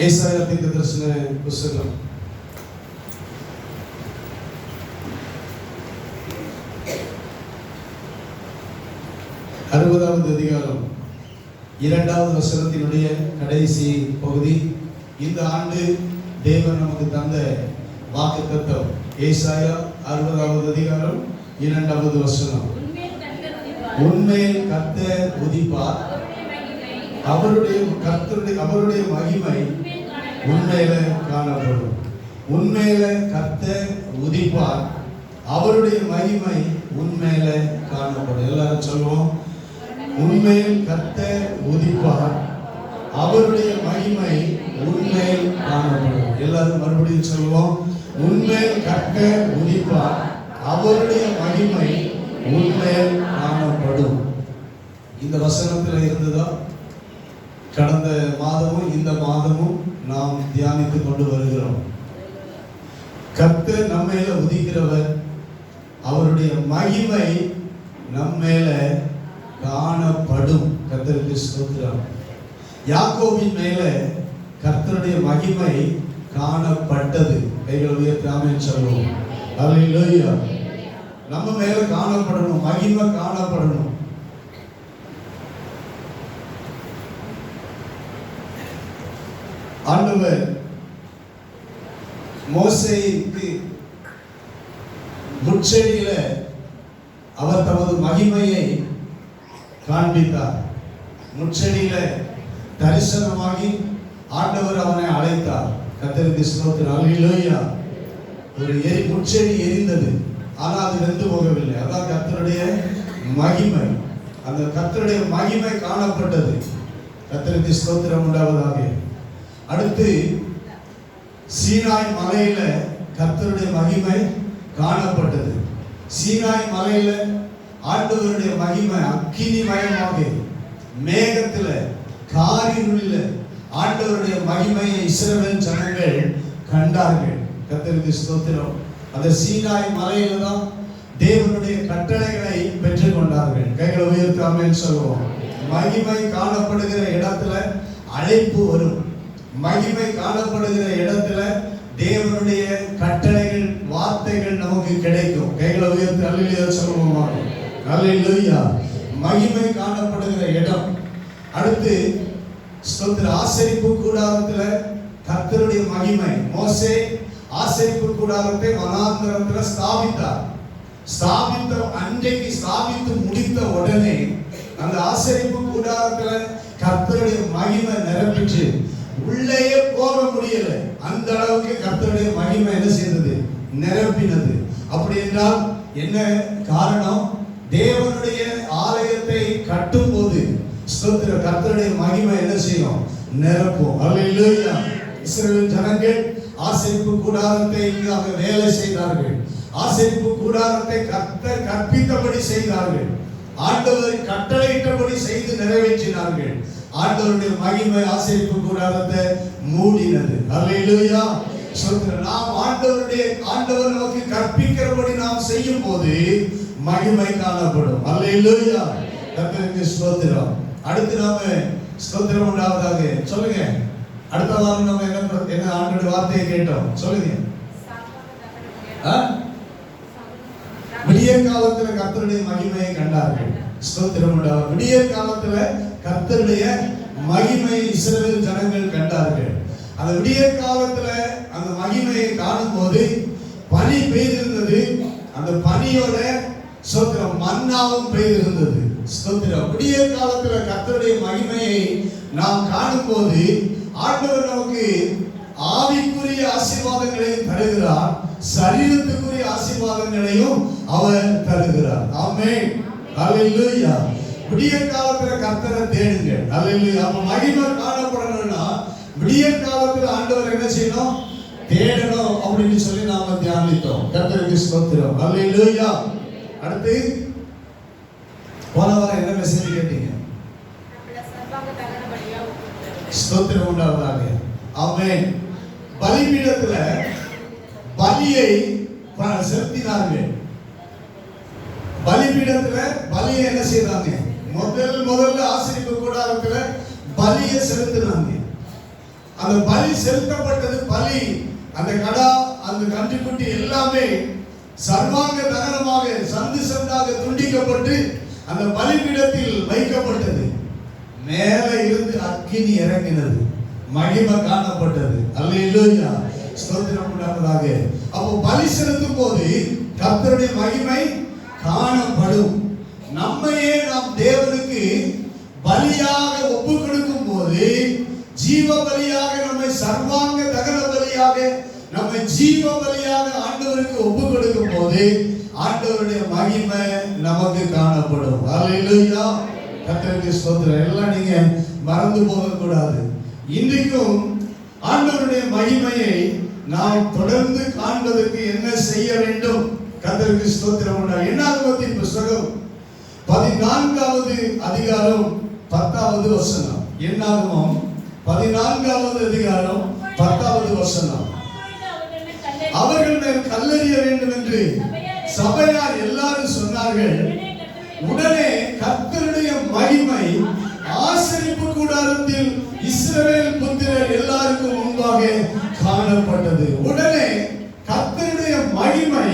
ஏசாயா தீர்க்கதரிசன புத்தகம் 60வது அதிகாரம் 2வது வசனத்தினுடைய கடைசி பகுதி. இந்த ஆண்டு தேவன் நமக்கு தந்த வாக்குத்தத்தம். ஏசாயா 60வது அதிகாரம் 2வது வசனம். உன்மேல் கர்த்தர் உதிப்பார், அவருடைய மகிமை உன்மேல காணப்படும். உன்மேல கர்த்தர் உதிப்பார், அவருடைய மகிமை உன்மேல காணப்படும். எல்லாரும் சொல்லுவோம், உன்மேல் கர்த்தர் உதிப்பார், அவருடைய மகிமை உன்மேல் காணப்படும். எல்லாரும் மறுபடியும் சொல்லுவோம், உன்மேல் கர்த்தர் உதிப்பார், அவருடைய மகிமை உன்மேல் காணப்படும். இந்த வசனத்தில் இருந்துதான் கடந்த மாதமும் இந்த மாதமும் நாம் தியானித்துக் கொண்டு வருகிறோம். கர்த்தர் நம்மேல உதிக்கிறவர், அவருடைய மகிமை நம்மேல காணப்படும். கர்த்தருக்கு ஸ்தோத்திரம். யாக்கோபின் மேல கர்த்தருடைய மகிமை காணப்பட்டது. கைகளை உயர்த்தி ஆமென் சொல்லுவோம். அல்லேலூயா. நம்ம மேல காணப்படணும், மகிமை காணப்படணும். ஆண்டவர் மோசேக்கு முட்செடியில அவர் தமது மகிமையை காண்பித்தார். முட்செடியில தரிசனமாகி ஆண்டவர் அவனை அழைத்தார். கர்த்தருக்கு ஸ்தோத்திரம். அல்லேலூயா. ஒரு முட்செடி எரிந்தது, ஆனால் அது வெந்து போகவில்லை. அதான் கர்த்தருடைய மகிமை. அந்த கர்த்தருடைய மகிமை காணப்பட்டது. கர்த்தருக்கு ஸ்தோத்திரம் உண்டாவதாக. அடுத்து சீனாய் மலையில கர்த்தருடைய மகிமை காணப்பட்டது. சீனாய் மலையில ஆண்டவருடைய மகிமை அக்கினிமயமாக மேகத்துல காரிருளில ஆண்டவருடைய மகிமையை இஸ்ரவேல் ஜனங்கள் கண்டார்கள். கர்த்தருக்கு ஸ்தோத்திரம். அந்த சீனாய் மலையில தான் தேவனுடைய கட்டளைகளை பெற்றுக் கொண்டார்கள். கைகளை உயர்த்தி ஆமென் சொல்லுவோம். மகிமை காணப்படுகிற இடத்துல அழைப்பு வரும். மகிமை காணப்படுகிற இடத்துல தேவனுடைய கட்டளைகள், வார்த்தைகள் நமக்கு கிடைக்கும். கைகளை உயர்த்தி அல்லேலூயா சொல்லுவோமா? அல்லேலூயா. மகிமை காணப்படுகிற இடம். அடுத்து ஸ்தோத்திர ஆசரிப்பு கூடாரத்துல கர்த்தருடைய மகிமை. மோசே ஆசரிப்பு கூடாரத்தை வனாந்தரத்துல ஸ்தாபித்தார். அன்றைக்கு ஸ்தாபித்து முடித்த உடனே அந்த ஆசரிப்பு கூடாரத்துல கர்த்தருடைய மகிமை நிரப்பிச்சு உள்ளேயே போக முடியல. அந்த அளவுக்கு கர்த்தருடைய மகிமை என்ன செய்தது? நிரப்பினது. அப்படி என்றால் என்ன காரணம்? தேவனுடைய ஆலயத்தை கட்டும் போது ஸ்தோத்திர கர்த்தருடைய மகிமை என்ன செய்யும்? நிரப்பும். அல்லேலூயா. இஸ்ரவேல் ஜனங்கள் ஆசரிப்பு கூடாரத்தை வேலை செய்தார்கள். ஆசரிப்பு கூடாரத்தை கர்த்தர் கற்பித்தபடி செய்தார்கள். ஆண்டவர் கட்டளையிட்டபடி செய்து நிறைவேற்றினார்கள். ஆண்டவருடைய மகிமை ஆசரிப்பு கூடாரத்தை மூடினது. அல்லேலூயா. நாம் ஆண்டவர் நமக்கு கற்பிக்கிறபடி நாம் செய்யும் போது மகிமை காணப்படும். அல்லேலூயா. கர்த்தருக்கு ஸ்தோத்திரம். அடுத்து நாம ஸ்தோத்திரம் உண்டாவதாக. சொல்லுங்க. அடுத்த வாரம் நம்ம என்ன ஆண்டவருடைய வார்த்தையை கேட்டோம்? சொல்லுங்க. விடியற் காலத்துல கர்த்தருடைய மகிமையை கண்டார்கள். ஸ்தோத்திரம் உண்டாவதாக. விடியற் காலத்துல கர்த்தருடைய மகிமையை இஸ்ரவேல் ஜனங்கள் கண்டார்கள். அந்த விடியற் காலத்துல அந்த மகிமையை காணும் போது பனி பெய்திருந்தது. அந்த பனியோட ஸ்தோத்திரம் மன்னாவும் பெய்திருந்தது. ஸ்தோத்திரம். விடியற் காலத்துல கர்த்தருடைய மகிமையை நாம் காணும் போது ஆண்டவர் நமக்கு ஆவிக்குரிய ஆசீர்வாதங்களையும் தருகிறார், சரீரத்துக்குரிய ஆசீர்வாதங்களையும் அவர் தருகிறார். ஆமென். அல்லேலூயா. விடியற் காலத்துல கர்த்தரை தேடுங்க. அல்லேலூயா. அப்ப மகிமை காணப்படணும்னா விடியற் காலத்துல ஆண்டவர் என்ன செய்யணும்? தேடணும் அப்படின்னு சொல்லி நாம தியானித்தோம். கர்த்தருக்கு ஸ்தோத்திரம். அல்லேலூயா. அடுத்து போன வாரம் என்ன மெசேஜ் கேட்டீங்க? ஸ்தோத்திரம் உண்டாவதாக. ஆமென். பலிபீடத்துல பலியை செலுத்தினார்கள். பலிபீடத்துல பலியை என்ன செய்தாங்க? முதல்ல ஆசரிப்பு கூடாரத்துல பலியை செலுத்தினாங்க. அந்த பலி செலுத்தப்பட்டது. பலி அந்த கடா அந்த கன்றுக்குட்டி எல்லாமே சர்வாங்க தகனமாக சந்து சந்தாக துண்டிக்கப்பட்டு அந்த பலிபீடத்தில் வைக்கப்பட்டது. மேலே இருந்து அக்கினி இறங்கினது, மகிமை காணப்பட்டது. அல்லேலூயா, ஸ்தோத்திரம் உண்டாவதாக. அப்போ பலி செலுத்தும் போது கர்த்தருடைய மகிமை காணப்படும். நம்மையே நாம் தேவனுக்கு பலியாக ஒப்பு கொடுக்கும் போது, ஜீவ பலியாக நம்மை சர்வாங்க தகன பலியாக நம்மை ஜீவ பலியாக ஆண்டவருக்கு ஒப்பு கொடுக்கும் போது ஆண்டவருடைய மகிமை நமக்கு காணப்படும். அல்லேலூயா, கர்த்தருக்கு ஸ்தோத்திரம். எல்லாம் நீங்க மறந்து போக கூடாது. இன்றைக்கும் ஆண்டவருடைய மகிமையை நாம் தொடர்ந்து காண்பதற்கு என்ன செய்ய வேண்டும்? கர்த்தருக்கு ஸ்தோத்திரம் உண்டாக. என்னாகமத்தின் புத்தகம் 14வது அதிகாரம் 10வது வசனம். என்னாகமம் 14வது அதிகாரம் 10வது வசனம். அவர்கள் மேல் கல்லெறிய வேண்டும் என்று சபையார் எல்லாரும் சொன்னார்கள். உடனே கர்த்தருடைய மகிமை ஆசரிப்பு கூடாரத்தில் இஸ்ரவேல் புத்திரர் எல்லாருக்கும் முன்பாக காணப்பட்டது. உடனே கர்த்தருடைய மகிமை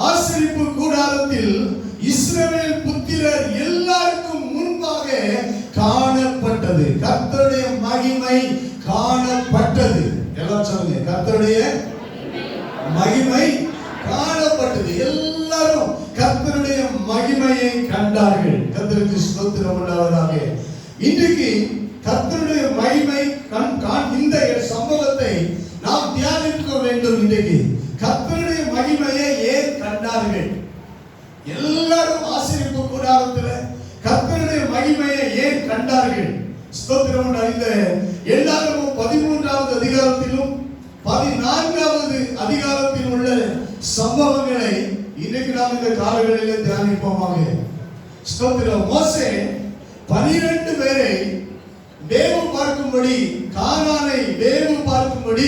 ஆசரிப்பு கூடாரத்தில் இஸ்ரவேல் புத்திரர் எல்லாருக்கும் முன்பாக காணப்பட்டது. கர்த்தருடைய மகிமை காணப்பட்டது. எல்லாம் சொல்லுங்க, கர்த்தருடைய மகிமை காணப்பட்டது. எல்லாரும் கர்த்தருடைய மகிமையை கண்டார்கள். கர்த்தருக்கு ஸ்தோத்திரம் உண்டாவதாக. இன்றைக்கு கர்த்தருடைய மகிமை இந்த சம்பவத்தை நாம் தியானிக்க வேண்டும். இன்றைக்கு கர்த்தருடைய மகிமையை ஏன் கண்டார்கள்? எல்லாரும் ஆசரிப்பு கூடாரத்தில் கர்த்தருடைய மகிமையை ஏன் கண்டார்கள்? ஸ்தோத்திரம் உண்டாக. இந்த எல்லாரும் 13வது அதிகாரத்திலும் 14வது அதிகாரத்தில் உள்ள சம்பவங்களை இன்னைக்கு நாம் இந்த காலங்களில் தியானிப்போமாக. ஸ்தோத்திரம். மோசே 12 பேரை வேவு பார்க்கும்படி, கானானை வேவு பார்க்கும்படி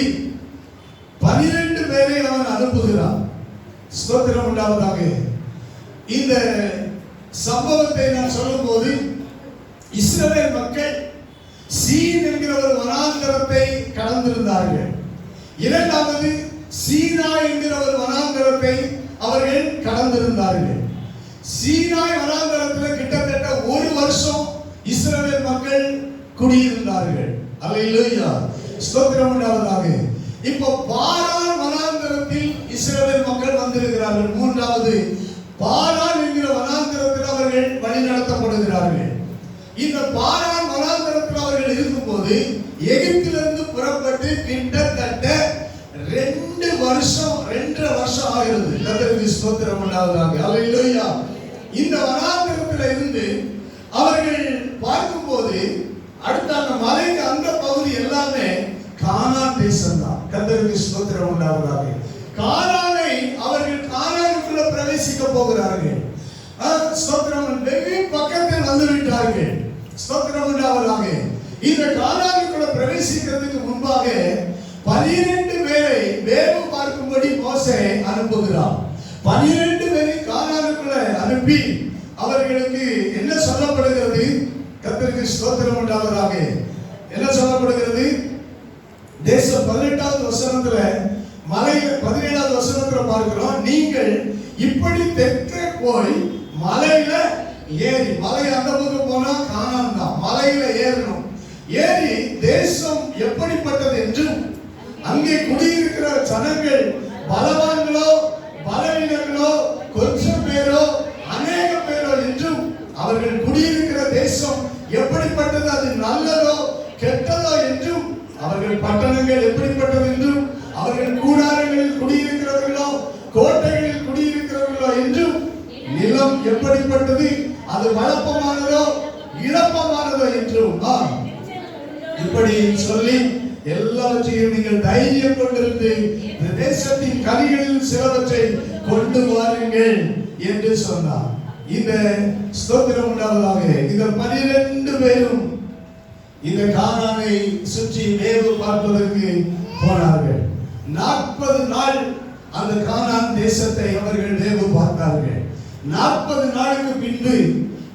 12 பேரை அவன் அனுப்புகிறான். ஸ்தோத்திரம் உண்டாவதாக. இந்த சம்பவத்தை நான் சொல்லும் போது இஸ்ரவேல் மக்கள் சீன் என்கிற ஒரு வனாந்தரத்தை கடந்திருந்தார்கள். இரண்டாவது சீனாய் என்கிற ஒரு வனாந்தரத்தை அவர்கள் கடந்திருந்தார்கள். சீனாய் வனாந்தரத்தில் கிட்டத்தட்ட 1 வருஷம் இஸ்ரவேல் மக்கள் குடியிருந்தார்கள். அல்லேலூயா, ஸ்தோத்திரம் உண்டாவதாக. இப்போ பாரான் வனாந்தரத்தில் இஸ்ரவேல் மக்கள் வந்திருக்கிறார்கள். 3வது பாரான் என்கிற வனாந்தரத்தில் அவர்கள் வழி நடத்தப்படுகிறார்கள். இந்த பாரான் வனாந்தரத்தில் அவர்கள் இருக்கும்போது எகிப்திலிருந்து புறப்பட்டு கிட்டத்தட்ட 2 வருஷம் 2.5 வருஷம் ஆகிறது. கர்த்தருக்கு ஸ்தோத்திரம் உண்டாவதாக. அல்லேலூயா. இந்த வனாந்தரத்தில் இருந்து அவர்கள் பார்க்கும்போது அடுத்த அந்த மலைக்கு அந்த பகுதி எல்லாமே கானான் தேசம் தான். கர்த்தருக்கு ஸ்தோத்திரம் உண்டாவதாக. கானானை அவர்கள் கானானுக்குள்ள பிரவேசிக்க போகிறார்கள். ஸ்தோத்திரம். வெகு பக்கத்தில் வந்து விட்டார்கள். ஸ்தோத்திரம் உண்டாவதாக. இந்த கானானுக்குள்ள பிரவேசிக்கிறதுக்கு முன்பாக 12 பேரை வேவு பார்க்கும்படி மோசே அனுப்புகிறார். 12 பேரை கானானுக்குள்ள அனுப்பி அவர்களுக்கு என்ன சொல்லப்படுகிறது? கர்த்தருக்கு ஸ்தோத்திரம் உண்டாவதாக. என்ன சொல்லப்படுகிறது? தேசம் 18வது வசனத்துல மலையில 17வது வசனத்துல பார்க்கிறோம். நீங்கள் இப்படி தெற்கே போய் மலையில ஏறி, மலை அந்த பக்கம் போனா கானான் தான், மலையில ஏறணும். ஏறி தேசம் எப்படிப்பட்டது என்றும் அங்கே குடியிருக்கிற ஜனங்கள் பலவான்களோ பலவீனர்களோ கொஞ்சம் பேரோ அநேக பேரோ என்றும் அவர்கள் குடியிருக்கிற தேசம் எப்படிப்பட்டது, அது நல்லதோ கெட்டதோ என்றும், அவர்கள் பட்டணங்கள் எப்படிப்பட்டது என்றும், அவர்கள் கூடாரங்களில் குடியிருக்கிறவர்களோ கோட்டைகளில் குடியிருக்கிறவர்களோ என்றும், நிலம் எப்படிப்பட்டது, அது வளப்பமானதோ இழப்பமானதோ என்றும் இப்படி சொல்லி எல்லாவற்றையும் நீங்கள் தைரியம் கொண்டிருந்து இந்த தேசத்தின் கனிகளில் சிலவற்றை கொண்டு வாருங்கள் என்று சொன்னார். இந்த ஸ்தோத்திரம் உண்டாவதாக. இந்த 12 பேரும் இந்த கானானை சுற்றி வேவு பார்ப்பதற்கு போனார்கள். 40 நாள் அந்த கானான் தேசத்தை அவர்கள் வேவு பார்த்தார்கள். 40 நாளுக்கு பின்பு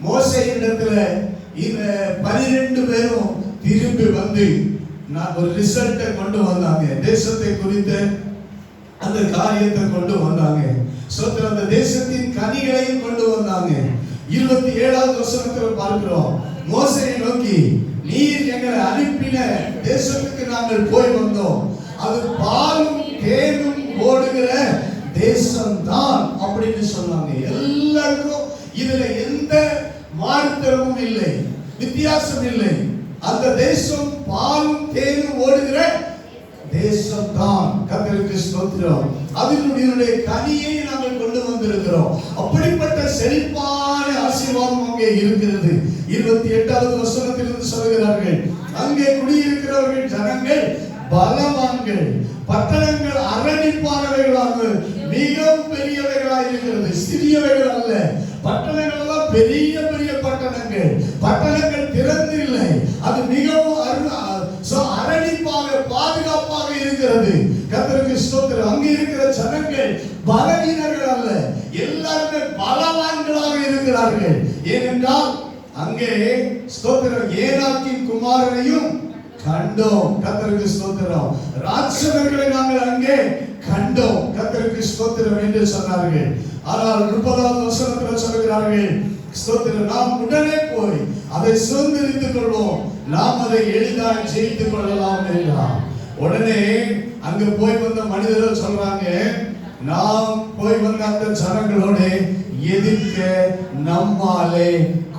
மோசே இடத்துல இந்த 12 பேரும் திரும்பி வந்து ஒரு ரிசல்ட்டை கொண்டு வந்தாங்க. தேசத்தை குறித்த அந்த காரியத்தை கொண்டு வந்தாங்க. ஸ்தோத்திரம். அந்த தேசத்தின் கனிகளையும் கொண்டு வந்தாங்க. 27வது வசனத்தில் பார்க்கிறோம், மோசேயை நோக்கி, நீர் எங்களை அனுப்பின தேசத்துக்கு நாங்கள் போய் வந்தோம், அது பாலும் தேனும் ஓடுகிற தேசம்தான் அப்படின்னு சொன்னாங்க. எல்லாருக்கும் இதுல எந்த மாறுதலும் இல்லை, வித்தியாசம் இல்லை. அந்த தேசம் பாலும் தேனும் ஓடுகிற தேசம் தான். கர்த்தருக்கு ஸ்தோத்திரம். அதனுடைய கனியை நாங்கள் கொண்டு வந்திருக்கிறோம். அப்படிப்பட்ட செழிப்பான ஆசீர்வாதம் அங்கே இருக்கிறது. 28வது வசனத்திலிருந்து சொல்கிறார்கள், அங்கே குடியிருக்கிறவர்கள் ஜனங்கள் பலவான்கள், பட்டணங்கள் அரணிப்பானவைகளாக மிகவும் பெரியவைகளாக இருக்கிறது. சிறியவைகள் அல்ல. பட்டணங்கள் எல்லாம் பெரிய பெரிய பட்டணங்கள். பட்டணங்கள் திறந்து இல்லை, அது மிகவும் அரணிப்பாக பாதுகாப்பாக இருக்கிறது. கர்த்தருக்கு ஸ்தோத்திரம். அங்கே இருக்கிற ஜனங்கள் பலவீனர்கள் அல்ல, எல்லாருமே பலவான்களாக இருக்கிறார்கள். ஏனென்றால் அங்கே ஸ்தோத்திரம் ஏனாக்கின் குமாரனையும் கண்டோம். கர்த்தருக்கு ஸ்தோத்திரம். ராட்சதர்களை நாங்கள் அங்கே கண்டோம். கர்த்தருக்கு ஸ்தோத்திரம் என்று சொன்னார்கள். ஆனால் 30வது வசனத்தில் சொல்கிறார்கள், ஸ்தோத்திரம், நாம் உடனே போய் அதை சுதந்திரித்துக் கொள்வோம், நாம் அதை எளிதாக ஜெயித்துக் கொள்ளலாம் என்றார். உடனே அங்க போய் வந்த மனிதர்கள் சொல்றாங்க, நாம் போய் வந்த அந்த ஜனங்களோட எதிர்க்க நம்மாலே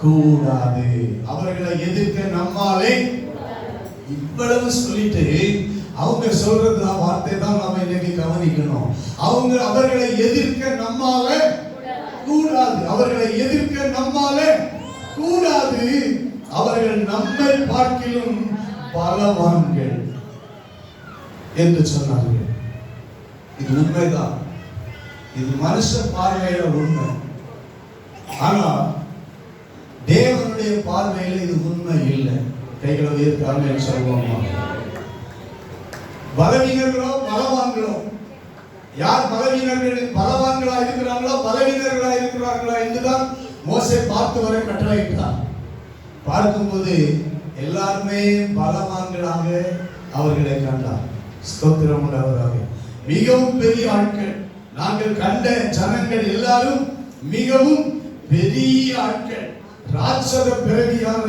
கூடாது, அவர்களை எதிர்க்க நம்மாலே. இவ்வளவு சொல்லிட்டு அவங்க சொல்றது வார்த்தை தான் நாம இன்னைக்கு கவனிக்கணும். அவர்களை எதிர்க்க நம்மால கூடாது, அவர்களை எதிர்க்க நம்மால கூடாது, அவர்கள் நம்மை பார்க்கிலும் பலவான்கள் என்று சொன்னார்கள். இது உண்மைதான், இது மனுஷ பார்வையில உண்மை. ஆனா தேவனுடைய பார்வையில இது உண்மை இல்லை. கைகளை உயர்த்தாமல் சொல்லுவோமா? பலவீனர்களோ பலவான்களோ, யார் பலவீனர்கள் பலவான்களா இருக்கிறாங்களோ பலவீனர்களா இருக்கிறார்களா என்றுதான் மோசே பார்த்து வர கட்டளையிட்டார். பார்க்கும்போது எல்லாருமே பலவான்களாக அவர்களை கண்டார். ஸ்தோத்திரம் உள்ளவராக மிகவும் பெரிய ஆட்கள். நாங்கள் கண்ட ஜனங்கள் எல்லாரும் மிகவும் பெரிய ஆட்கள், ராட்சத பிறவியான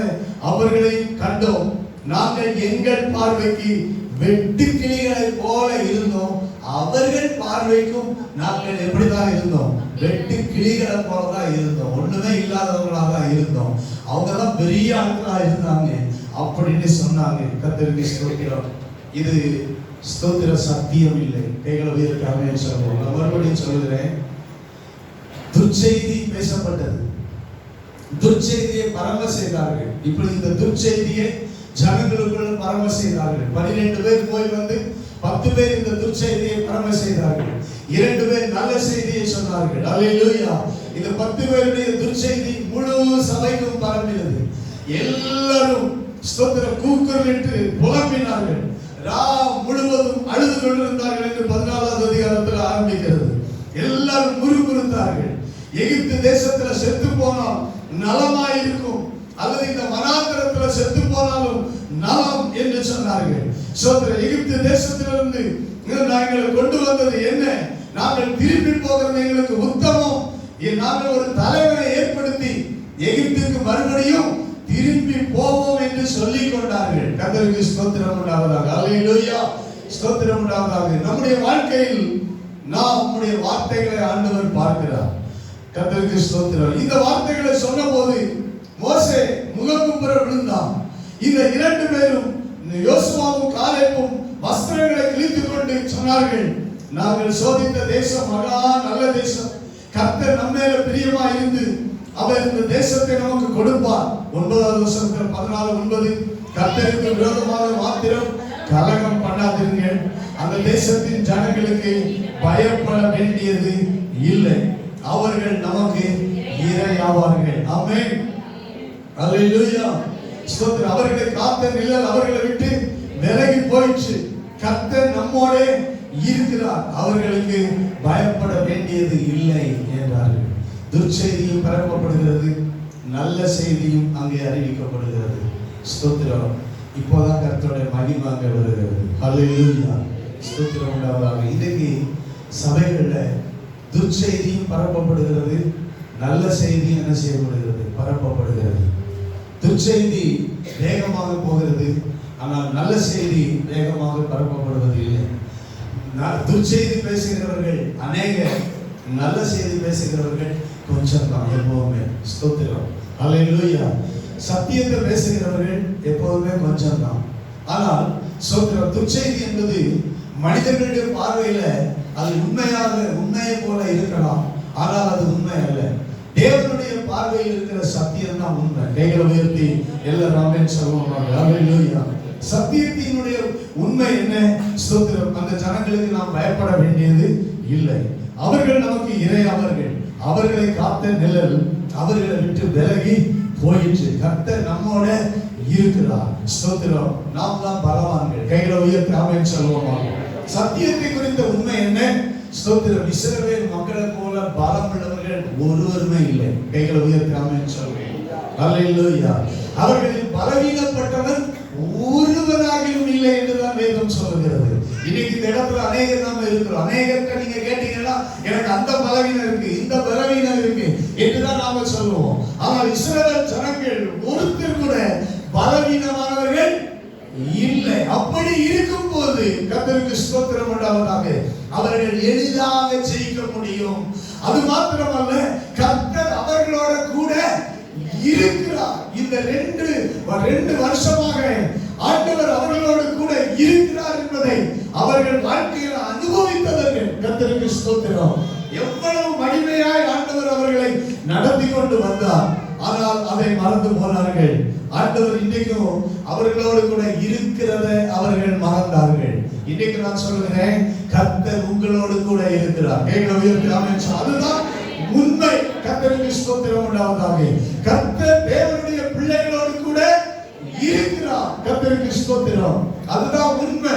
அவர்களை கண்டோம். நாங்கள் எங்கள் பார்வைக்கு வெட்டுக்கிளிகளை போல இருந்தோம், அவர்கள் பார்வைக்கும் நாங்கள் எப்படிதான் இருந்தோம்? வெட்டு கிளிகளை போலதான் இருந்தோம், ஒண்ணுமே இல்லாதவர்களாக தான் இருந்தோம். அவங்க தான் பெரிய ஆட்களா இருந்தாங்க அப்படின்னு சொன்னாங்க. கர்த்தருக்கு ஸ்தோத்திரம். இது ஸ்தோத்திர சத்தியம் இல்லை. கைகளை உயர்த்தாமே சொல்லுவோம். நான் மறுபடியும் சொல்லுகிறேன், துர்ச்செய்தி பேசப்பட்டது, துர்ச்செய்தியை பரவ செய்தார்கள். இப்படி இந்த துர்ச்செய்தியை ஜனங்களுக்குள் பரவ செய்தார்கள். 12 பேர் போய் வந்து 10 பேர் இந்த துர்ச்செய்தியை பரவ செய்தார்கள். 2 பேர் நல்ல செய்தியை சொன்னார்கள். அல்லேலூயா. இந்த 10 பேருடைய துர்ச்செய்தி முழு சபைக்கும் பரவினது. எல்லாரும் ஸ்தோத்திர கூக்குரலிட்டு புலம்பினார்கள். முழுவதும் அழுது கொண்டிருந்தார்கள் என்று 14வது அதிகாரத்தில் ஆரம்பிக்கிறது. எல்லாரும் முறுமுறுத்தார்கள். எகிப்து தேசத்துல செத்து போனால் நலமாயிருக்கும், அல்லது இந்த வனாந்திரத்துல செத்து போனாலும் நலம் என்று சொன்னார்கள். எகிப்து தேசத்திலிருந்து நாங்கள் கொண்டு வந்தது என்ன? நாங்கள் திரும்பி போகிறது எங்களுக்கு உத்தமம். நாங்கள் ஒரு தலைவரை ஏற்படுத்தி எகிப்துக்கு மறுபடியும் திரும்பி போவோம் என்று சொல்லிக் கொண்டார்கள். கர்த்தருக்கு ஸ்தோத்திரம் உண்டாவதாக. அல்லேலூயா. ஸ்தோத்திரம் உண்டாவதாக. நம்முடைய வாழ்க்கையில் நாம் நம்முடைய வார்த்தைகளை ஆண்டவர் பார்க்கிறார். கர்த்தருக்கு ஸ்தோத்திரம். இந்த வார்த்தைகளை சொன்னபோது மோசே முகங்குப்புற விழுந்தான். இந்த 2 பேரும் யோசுவாவும் காலேபும் வஸ்திரங்களை கிழித்துக் கொண்டு சொன்னார்கள், நாங்கள் சோதித்த தேசம் மகா நல்ல தேசம், கர்த்தர் நம்ம மேல பிரியமா இருந்து அவர் இந்த தேசத்தை நமக்கு கொடுப்பார். 9வது வசனத்தில் 14:9, கர்த்தருக்கு விரோதமாக மாத்திரம் கலகம் பண்ணாதீர்கள், அந்த தேசத்தின் ஜனங்களுக்கு பயப்பட வேண்டியது இல்லை, அவர்கள் நமக்கு இரையாவார்கள். ஆமென். அல்லேலூயா. ஸ்தோத்திரம். அவர்களை காத்த நிழல் அவர்களை விட்டு விலகி போயிற்று. கர்த்தர் நம்மோட இருக்கிறார், அவர்களுக்கு பயப்பட வேண்டியது இல்லை என்றார்கள். துர்ச்செய்தியும் பரப்பப்படுகிறது, நல்ல செய்தியும் அங்கே அறிவிக்கப்படுகிறது. ஸ்தோத்திரம். இப்போதான் கர்த்தருடைய மகிமை அங்கே வருகிறது. ஹல்லேலூயா, ஸ்தோத்திரம் உண்டாவதாக. இன்னைக்கு சபைகள்ல துர்ச்செய்தியும் பரப்பப்படுகிறது, நல்ல செய்தியும் என்ன செய்யப்படுகிறது? பரப்பப்படுகிறது. துர்ச்செய்தி வேகமாக போகிறது, ஆனால் நல்ல செய்தி வேகமாக பரப்பப்படுவது இல்லை. துர்ச்செய்தி பேசுகிறவர்கள் அநேக, நல்ல செய்தி பேசுகிறவர்கள் கொஞ்சம் தான் எப்பவுமே. ஸ்தோத்திரம், ஹல்லேலூயா. சத்தியத்தை பேசுகிறவர்கள் எப்போதுமே கொஞ்சம் தான். ஆனால் ஸ்தோத்திரம், துர்ச்செய்தி என்பது மனிதர்களுடைய பார்வையில அது உண்மையை போல இருக்கலாம், ஆனால் அது உண்மை அல்ல. தேவனுடைய பார்வையில் இருக்கிற சத்தியம் தான் உண்மை. கைகளை உயர்த்தி எல்லாரும் ஆமென் சொல்லுவாங்க. ஹல்லேலூயா. சத்தியத்தினுடைய உண்மை என்ன? ஸ்தோத்திரம், அந்த ஜனங்களுக்கு நாம் பயப்பட வேண்டியது இல்லை. அவர்கள் நமக்கு இறையாவார்கள். அவர்களை காத்த நிழல் அவர்களை விட்டு விலகி போயிற்று. கர்த்தர் நம்மோட இருக்கிறார். ஸ்தோத்திரம், நாம் தான் பலவான்கள். கைகளை உயர்த்தி ஆமென் சொல்லுவாங்க. சத்தியத்தை குறித்த உண்மை என்ன? ஸ்தோத்திரம், இஸ்ரவேல் மக்களை போல பலம் உள்ளவர்கள் ஒருவருமே இல்லை. கைகளை உயர்த்தி ஆமென் சொல்லுவாங்க. ஹல்லேலூயா. அவர்களில் பலவீனப்பட்டவன் ஒருவராகிலும் இல்லை என்றுதான் வேதம் சொல்லுகிறது. இன்னைக்கு இந்த இடத்துல அநேகர் நாம இருக்கிறோம். அநேகருக்கு நீங்க கேட்டீங்கன்னா எனக்கு அந்த பலவீனம் இருக்கு, இந்த பலவீனம் இருக்கு என்றுதான் நாம சொல்லுவோம். ஆனால் இஸ்ரவேல் ஜனங்கள் ஒருத்தர் கூட பலவீனமானவர்கள் இல்லை. அப்படி இருக்கும் போது கர்த்தருக்கு ஸ்தோத்திரம் உண்டாவதாக. அவர்கள் எளிதாக ஜெயிக்க முடியும். அது மாத்திரமல்ல, கர்த்தர் அவர்களோட கூட இருக்கிறார். இந்த ரெண்டு வருஷமாக ஆண்டவர் அவர்களோடு கூட இருக்கிறார் என்பதை அவர்கள் வாழ்க்கையில் அனுபவித்தவர்கள். கர்த்தருக்கு ஸ்தோத்திரம். எவ்வளவு மகிமையாய் ஆண்டவர் அவர்களை நடத்தி கொண்டு வந்தார். ஆனால் அதை மறந்து போனார்கள். ஆண்டவர் இன்றைக்கும் அவர்களோடு கூட இருக்கிறதை அவர்கள் மறந்தார்கள். இன்றைக்கு நான் சொல்லுகிறேன், கர்த்தர் உங்களோடு கூட இருக்கிறார். கைகளை உயர்த்தி ஆமென். அதுதான் உண்மை. கர்த்தருக்கு ஸ்தோத்திரம் உண்டாவதாக. கர்த்தர் தேவனுடைய பிள்ளைகளோடு கூட இருக்கிறார். கர்த்தருக்கு ஸ்தோத்திரம். அதுதான் உண்மை.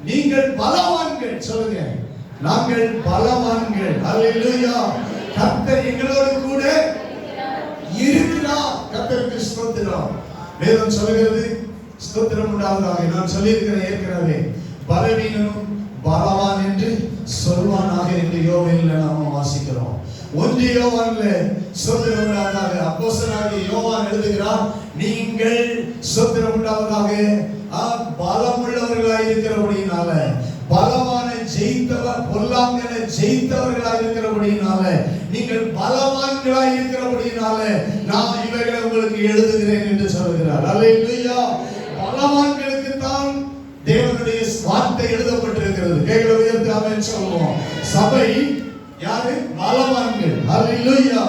நீங்கள் பலவான்கள். சொல்லுங்க, நாங்கள் பலவான்கள். ஹல்லேலூயா. கர்த்தர் எங்களோடு கூட இருக்கிறார். கர்த்தருக்கு ஸ்தோத்திரம். வேதம் சொல்லுகிறது, ஸ்தோத்திரம் உண்டாவதாக. நான் சொல்லியிருக்கிறேன் ஏற்கனவே, பலவீனனும் பலவான் என்று சொல்வானாக என்று யோவேலில் நாம வாசிக்கிறோம். 1 யோவான்ல ஸ்தோத்திரம் உண்டாவதாக அப்போஸ்தலனாகிய யோவான் எழுதுகிறார், நீங்கள் ஸ்தோத்திரம் உண்டாவதாக பலமுள்ளவர்களாய் இருக்கிறபடியினால, பலவானை ஜெயித்தவர் பொல்லாங்கனை ஜெயித்தவர்களாய் இருக்கிறபடியினால, நீங்கள் பலவான்களாய் இருக்கிறபடியினால நான் இவைகளை உங்களுக்கு எழுதுகிறேன் என்று சொல்கிறார். அல்லேலூயா. பலவான்களுக்கு தான் தேவனுடைய வார்த்தை எழுதப்பட்டிருக்கிறது. கைகளை உயர்த்தி ஆமென் சொல்லுவோம். சபை யாரு? பலவான்கள். அல்லேலூயா.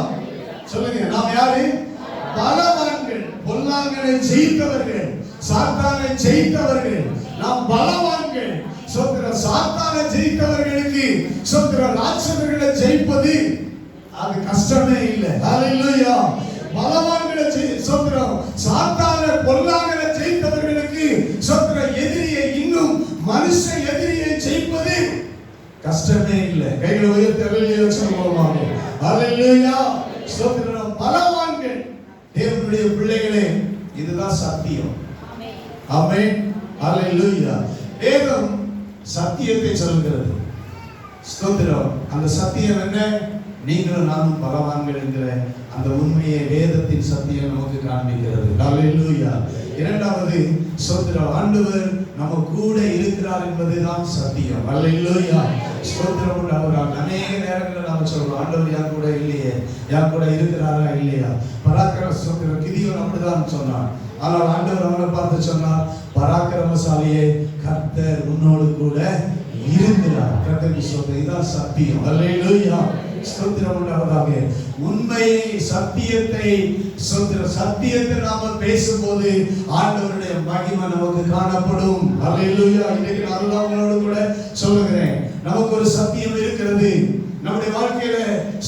சொல்லுங்க, நாம் யாரு? பலவான்கள். பொல்லாங்கனை ஜெயித்தவர்கள், சாத்தானை ஜெயித்தவர்கள். நாம் பலவான்கள். சோத்திரம், சாத்தானை ஜெயித்தவர்களுக்கு சோத்திரம், ராட்சதர்களை ஜெயிப்பது அது கஷ்டமே இல்லை. அல்லேலூயா. பலவான்களை சோத்திரம், சாத்தானை பொல்லாங்கனை ஜெயித்தவர்களுக்கு சோத்திரம், எதிரியை, இன்னும் மனுஷ எதிரியை ஜெயிப்பது கஷ்டமே இல்லை. கைகளை உயர்த்தி அல்லேலூயா சொல்லுவோம். அல்லேலூயா. சோத்திரம், பலவான்கள் தேவனுடைய பிள்ளைகளே. இதுதான் சத்தியம். ஆமென். அல்லேலூயா. வேதம் சத்தியத்தை சொல்கிறது. ஸ்தோத்திரம். அந்த சத்தியம் என்ன? நீங்களும் நானும் பலவான்கள் என்கிற அந்த உண்மையை வேதத்தின் சத்தியம் நமக்கு காண்பிக்கிறது. அல்லேலூயா. இரண்டாவது, ஸ்தோத்திரம், ஆண்டவர் நம்ம கூட இருக்கிறார் என்பதுதான் சத்தியம். அல்லேலூயா. ஸ்தோத்திரம் உண்டாவதாக. அநேக நேரங்களில் நாம சொல்றோம், ஆண்டவர் யார் கூட இல்லையே, யார் கூட இருக்கிறாரா இல்லையா. பராக்கிரம ஸ்தோத்திரம், கிதியோன் அப்படிதான் சொன்னான். ஆனால் ஆண்டவர் அவனை பார்த்து சொன்னார், பராக்கிரமசாலியே, கர்த்தர் உன்னோடு கூட இருக்கிறார். கர்த்தருக்கு ஸ்தோத்திரம். இதுதான் சத்தியம். அல்லேலூயா. ஸ்தோத்திரம் உண்டாவதாக. உண்மையை, சத்தியத்தை, சத்தியத்தை நாம பேசும்போது ஆண்டவருடைய மகிமை நமக்கு காணப்படும். அல்லேலூயா. இன்னைக்கு நான் உங்களோடு கூட சொல்லுகிறேன், நமக்கு ஒரு சத்தியம் இருக்கிறது. நம்முடைய வாழ்க்கையில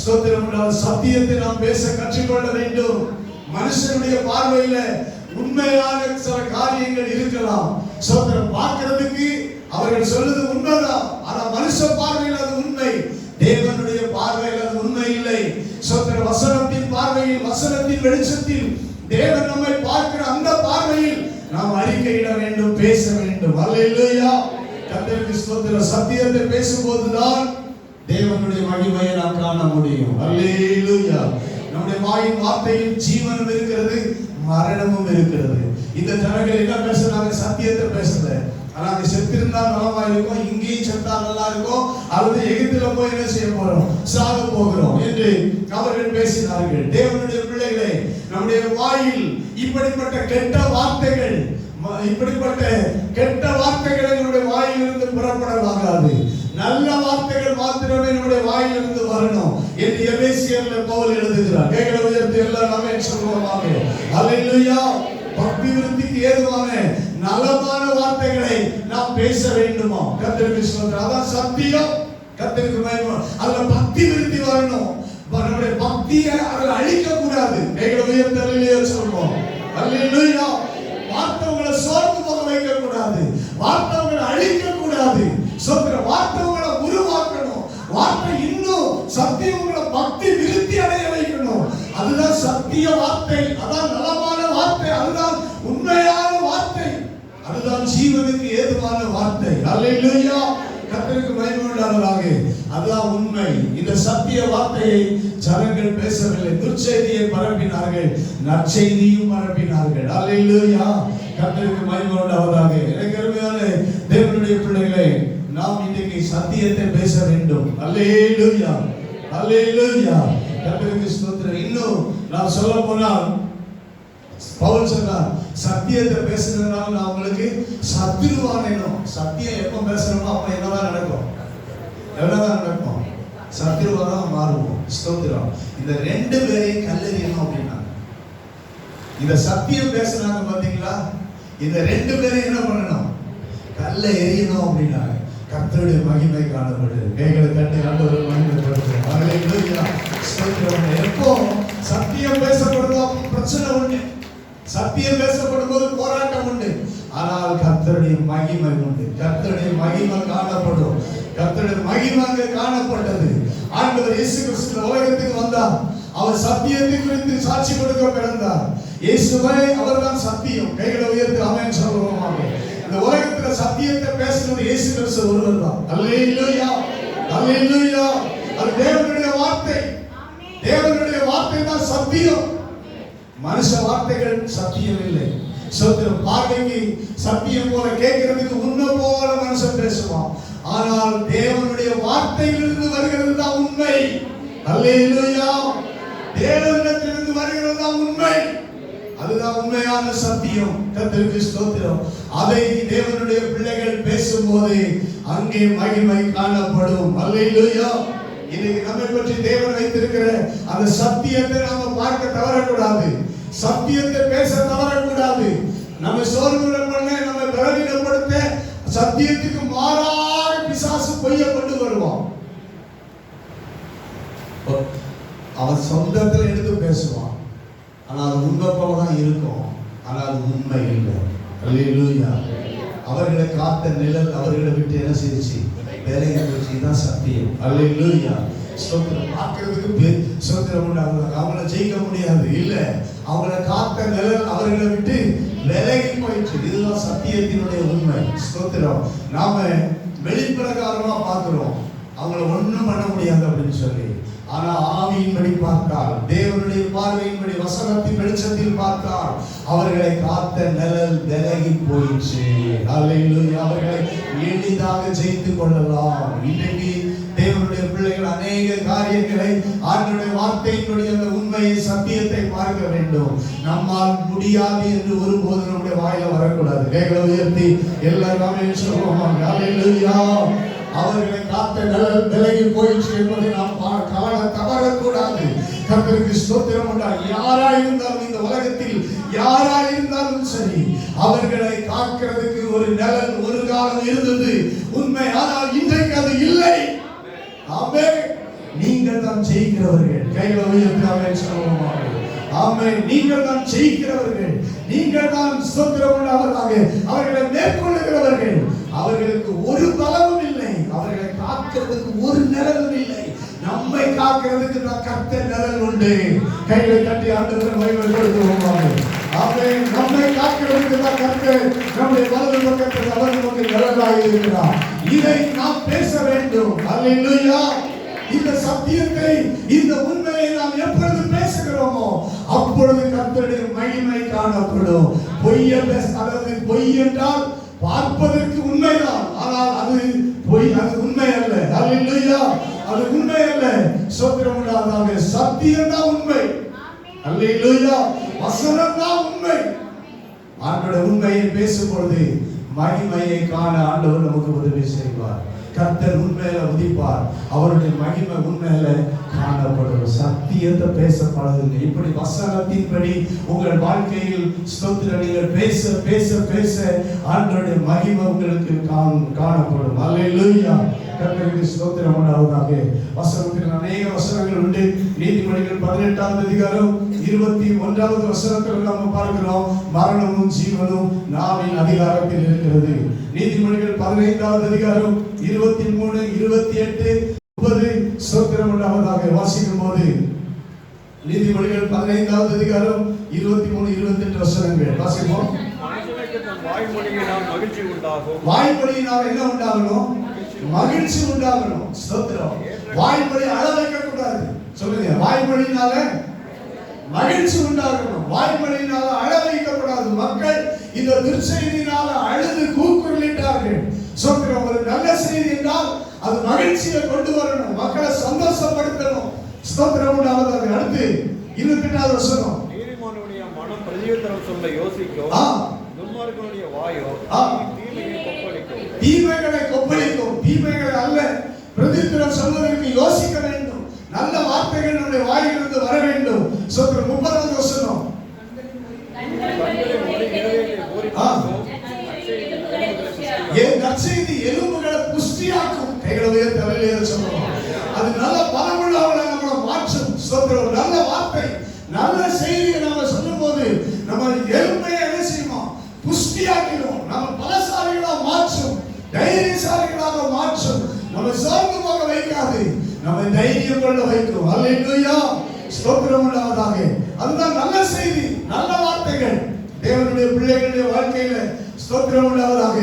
ஸ்தோத்திரம் உண்டாவதாக சத்தியத்தை நாம் பேச கற்றுக்கொள்ள வேண்டும். மனுஷனுடைய பார்வையில உண்மையான சில காரியங்கள் இருக்கலாம். ஸ்தோத்திரம், பார்க்கிறதுக்கு அவர்கள் சொல்லுது உண்மைதான், ஆனா மனுஷ பார்வையில் அது உண்மை, தேவனுடைய பார்வையில் அது உண்மை இல்லை. ஸ்தோத்திரம், வசனத்தின் பார்வையில், வசனத்தின் வெளிச்சத்தில் தேவன் நம்மை பார்க்கிற அந்த பார்வையில் நாம் அறிக்கையிட வேண்டும். அல்லேலூயா. கர்த்தருக்கு ஸ்தோத்திரம். சத்தியத்தை பேசும்போதுதான் தேவனுடைய மகிமையை நாம் காண முடியும். அல்லேலூயா. நம்முடைய வாயின் வார்த்தையில் ஜீவனும் இருக்கிறது, மரணமும் இருக்கிறது. இந்த ஜனங்கள் என்ன பேசுறாங்க? சத்தியத்தை பேசல. ஆனா செத்திருந்தா நலமா இருக்கும், இங்கேயும் செத்தா நல்லா இருக்கும், அல்லது எகிப்தில போய் என்ன செய்ய போறோம்? சாக போகிறோம் என்று அவர்கள் பேசினார்கள். தேவனுடைய பிள்ளைகளே, நம்முடைய வாயில் இப்படிப்பட்ட கெட்ட வார்த்தைகள், இப்படிப்பட்ட கெட்ட வார்த்தைகள் நம்முடைய வாயிலிருந்து புறப்படலாகாது. நல்ல வார்த்தைகள் மாத்திரமே நம்முடைய வாயிலிருந்து வரணும் என்று எபேசியர்ல பவுல் எழுதுகிறார். கைகளை உயர்த்தி எல்லாரும் ஆமென் சொல்லுவோமாக. அல்லேலூயா. பக்தி விருத்திக்கு ஏதுவான நலமான வார்த்தைகளை நாம் பேச வேண்டுமா? கர்த்தருக்கு ஸ்தோத்திரம். அதான் சத்தியம். கர்த்தருக்கு மகிமை. அதுல பக்தி விருத்தி வரணும். நம்முடைய பக்தியை அதில் அழிக்க கூடாது. கைகளை உயர்த்தி அல்லேலூயா சொல்லுவோம். அல்லேலூயா. வார்த்தைகளை சோர்ந்து போக வைக்க கூடாது, வார்த்தைகளை அழிக்க கூடாது. வார்த்தைகளை உருவாக்கணும். வார்த்தை இன்னும் சத்தியங்களை பக்தி விருத்தி அடைய வைக்கணும். அதுதான் சத்திய வார்த்தை, அதான் நலமான வார்த்தை, அதுதான் உண்மையான வார்த்தை, அதுதான் ஜீவனுக்கு ஏதுவான வார்த்தை. அல்லேலூயா. கர்த்தருக்கு மகிமை உண்டாவதாக. அதுதான் உண்மை. இந்த சத்திய வார்த்தையை ஜனங்கள் பேசவில்லை, துர்ச்செய்தியை பரப்பினார்கள், நற்செய்தியும் பரப்பினார்கள். அல்லேலூயா. கர்த்தருக்கு மகிமை உண்டாவதாக. எனக்கு அருமையான தேவனுடைய பிள்ளைகளே, நாம் இன்றைக்கு சத்தியத்தை பேச வேண்டும். அல்லேலூயா. அல்லேலூயா. கர்த்தருக்கு ஸ்தோத்திரம். இன்னும் நான் சொல்ல போனால் பவுல் சொன்னார், சத்தியத்தை பேசுறதுனால நான் உங்களுக்கு சத்துருவானேனும். சத்தியம் எப்ப பேசுறோமோ அப்ப என்னதான் நடக்கும்? எவ்வளவுதான் நடக்கும்? சத்துருவாதான் மாறுவோம். ஸ்தோத்திரம். இந்த ரெண்டு பேரையும் கல்லெறியணும் அப்படின்னா, இந்த சத்தியம் பேசுறாங்க பாத்தீங்களா, இந்த ரெண்டு பேரையும் என்ன பண்ணணும்? கல்ல எரியணும் அப்படின்னா கர்த்தருடைய மகிமை காணப்படுது. கைகளை தட்டி ஆண்டவரை மகிமைப்படுத்தும். அல்லேலூயா. ஸ்தோத்திரம். எப்போ சத்தியம் பேசப்படுதோ பிரச்சனை உண்டு, சத்தியம் பேசப்படும் போது போராட்டம் உண்டு. ஆனால் கர்த்தருடைய மகிமை உண்டு. கர்த்தருடைய மகிமை காணப்படும். கர்த்தருடைய மகிமை அங்கே காணப்பட்டது. ஆண்டவர் இயேசு கிறிஸ்து உலகத்துக்கு வந்தார். அவர் சத்தியத்தை குறித்து சாட்சி கொடுக்க பிறந்தார். இயேசுவே அவர்தான் சத்தியம். கைகளை உயர்த்தி ஆமென் சொல்லுவோமாக. இந்த உலகத்துல சத்தியத்தை பேசுறது இயேசு கிறிஸ்து ஒருவர் தான். அல்லேலூயா. அல்லேலூயா. அது தேவனுடைய வார்த்தை. தேவனுடைய வார்த்தை தான் சத்தியம். மனுஷ வார்த்தைகள் சத்தியம் இல்லை. சத்தியம் பார்வைக்கு சத்தியம் போல கேட்கிறதுக்கு உண்மை போல மனுஷன் பேசுவான். ஆனால் தேவனுடைய வார்த்தையிலிருந்து வருகிறது தான் உண்மை. அல்லேலூயா. தேவனிடத்திலிருந்து வருகிறது தான் உண்மை. அதுதான் உண்மையான சத்தியம். கர்த்தருக்கு ஸ்தோத்திரம். அதை தேவனுடைய பிள்ளைகள் பேசும்போது அங்கே மகிமை காணப்படும். அல்லேலூயா. இன்னைக்கு நம்மை பற்றி தேவன் வைத்திருக்கிற அந்த சத்தியத்தை நாம பார்க்க தவறக்கூடாது, சத்தியத்தை பேச தவறக்கூடாது. நம்ம சோர்வுடன் பண்ண, நம்ம பலவீனப்படுத்த சத்தியத்துக்கு மாறாக பிசாசு பொய்யை கொண்டு வருவான். அவன் சொந்தத்துல எடுத்து பேசுவான், ஆனால் அது உண்மை போலதான் இருக்கும், ஆனால் அது உண்மை இல்லை. அல்லேலூயா. அவர்களை காத்த நிழல் அவர்களை விட்டு என்ன செய்ச்சு? வேலையை வச்சு தான் சத்தியம். அல்லேலூயா. ஸ்தோத்திரம். பார்க்கிறதுக்கு ஸ்தோத்திரம் உண்டாகுது. அவங்கள ஜெயிக்க முடியாது இல்ல, அவங்கள காத்த நிழல் அவர்களை விட்டு விலகி போயிடுச்சு. இதுதான் சத்தியத்தினுடைய உண்மை. ஸ்தோத்திரம். நாம வெளிப்பிரகாரமா பார்க்கிறோம், அவங்கள ஒண்ணும் பண்ண முடியாது அப்படின்னு சொல்லி. ஆனா ஆவியின்படி பார்த்தால், தேவனுடைய பார்வையின்படி, வசனத்தின் வெளிச்சத்தில் பார்த்தால் அவர்களை காத்த நிழல் விலகி போயிடுச்சு. அல்லேலூயா. அவர்களை எளிதாக ஜெயித்து கொள்ளலாம். இன்றைக்கு தேவனுடைய பிள்ளைகள் அநேக காரியங்களை ஆண்டவருடைய வார்த்தையினுடைய அந்த உண்மையை, சத்தியத்தை பார்க்க வேண்டும். நம்மால் முடியாது என்று ஒருபோது நம்முடைய வாயில வரக்கூடாது. கைகளை உயர்த்தி எல்லாரும் சொல்லுவோம். அல்லேலூயா. அவர்களை காத்த நிழல் விலகி போயிடுச்சு என்பதை நாம் காண தவறக்கூடாது. கர்த்தருக்கு ஸ்தோத்திரம் உண்டாகும். யாராயிருந்தாலும் இந்த உலகத்தில் யாராயிருந்தாலும் சரி, அவர்களை காக்கிறதுக்கு ஒரு நிழல் ஒரு காலம் இருந்தது உண்மை. ஆனால் இன்றைக்கு அது இல்லை. ஆமென். நீங்கள் தான் ஜெயிக்கிறவர்கள். கைகளை உயர்த்தி ஆமென் சொல்லுவோம். ஆமென். நீங்கள் தான் ஜெயிக்கிறவர்கள். நீங்கள் தான் ஸ்தோத்திரம் உள்ளவர்களாக அவர்களை மேற்கொள்ளுகிறவர்கள். அவர்களுக்கு ஒரு பலமும் இல்லை, அவர்களை காக்கிறதுக்கு ஒரு நிழலும் இல்லை. நம்மை காக்கிறதுக்கு நான் கர்த்தர் நிழல் உண்டு. கைகளை கட்டி ஆண்டவரை மகிமைப்படுத்துவோம். ஆமென். நம்மை காக்கிறதுக்கு தான் கர்த்தர் நம்முடைய வலது பக்கத்தில் அவர் நமக்கு நிழலாக இருக்கிறார். இதை நாம் பேச வேண்டும். அல்லேலூயா. இந்த சத்தியத்தை, இந்த உண்மையை நாம் எப்பொழுது பேசுகிறோமோ அப்பொழுது கர்த்தருடைய மகிமை காணப்படும். அதாவது பொய் என்றால் பார்ப்பதற்கு உண்மைதான், ஆனால் அது பொய், அது உண்மை அல்ல. அல்லேலூயா. அது உண்மை அல்ல. ஸ்தோத்திரம் உண்டாவதாக. சத்தியம் தான் உண்மை. அல்லேலூயா. வசனம் தான் உண்மை. ஆண்டவருடைய உண்மையை பேசும் பொழுது மகிமையை காண ஆண்டவர் நமக்கு உதவி செய்வார். கர்த்தர் உண்மையில உதிப்பார். அவருடைய மகிமை உண்மையில காணப்படும். சத்தியத்தை பேச பழகுங்க. இப்படி வசனத்தின்படி உங்கள் வாழ்க்கையில் ஸ்தோத்திரம் நீங்கள் பேச பேச பேச ஆண்டவருடைய மகிமை உங்களுக்கு காணப்படும். அல்லேலூயா. கர்த்தருக்கு ஸ்தோத்திரம் உண்டாவதாக. வசனத்தில் அநேக வசனங்கள் உண்டு. நீதிமொழிகள் 18ஆம் அதிகாரம் 21வது வசனத்தில் நாம் பார்க்கிறோம், மரணமும் ஜீவனும் நாவின் அதிகாரத்தில் இருக்கிறது. நீதிமொழிகள் 15ஆவது அதிகாரம் 23, 28, 30 ஸ்தோத்திரம் உண்டாவதாக. வாசிக்கும் போது நீதிமொழிகள் 15ஆவது அதிகாரம் 23, 28 வசனங்கள் வாசிப்போம். வாய்மொழியினால் என்ன உண்டாகணும்? மகிழ்ச்சி உண்டாகணும். ஸ்தோத்திரம். வாய்மொழி அழ வைக்க கூடாது. சொல்லுங்க. வாய்மொழியினால மகிழ்ச்சி உண்டாகணும். வாய்மொழியினால அழ வைக்க கூடாது. மக்கள் இந்த துர்ச்செய்தியினால அழுது கூக்குரலிட்டார்கள். ஸ்தோத்திரம். ஒரு நல்ல செய்தி என்றால் அது மகிழ்ச்சியை கொண்டு வரணும், மக்களை சந்தோஷப்படுத்தணும். ஸ்தோத்திரம் உண்டாவதாக. அடுத்து 28வது வசனம். நீதிமானுடைய மனம் பிரதியுத்தரம் சொல்ல யோசிக்கும், துன்மார்க்கனுடைய வாயோ தீமைகளை கொப்பளிக்கும். தீமைகளை அல்ல, பிரதியுத்தரம் சொல்வதற்கு யோசிக்க வேண்டும். நல்ல வார்த்தைகள் நம்முடைய வாயிலிருந்து வர வேண்டும். ஸ்தோத்திரம். 30வது வசனம். என் நற்செய்தி எலும்புகளை புஷ்டியாக்கும். கைகளை உயர்த்தி அல்லேலூயா சொல்லுவோம். அது நல்ல பலமுள்ளவளை நம்மளை மாற்றும். ஸ்தோத்திரம். நல்ல வார்த்தை, நல்ல செய்தியை நாம சொல்லும்போது நம்ம எலும்பை என்ன செய்யுமா? புஷ்டியாக்கிடும். நம்ம பலசாலிகளா மாற்றும், தைரியசாலிகளாக மாற்றும். நம்ம சோர்ந்து போக வைக்காது, நம்ம தைரியம் கொள்ள வைக்கும். அல்லேலூயா. ஸ்தோத்திரம் உண்டாவதாக. அதுதான் நல்ல செய்தி, நல்ல வார்த்தைகள் தேவனுடைய பிள்ளைகளுடைய வாழ்க்கையில. ஸ்தோத்திரம் உண்டாவதாக.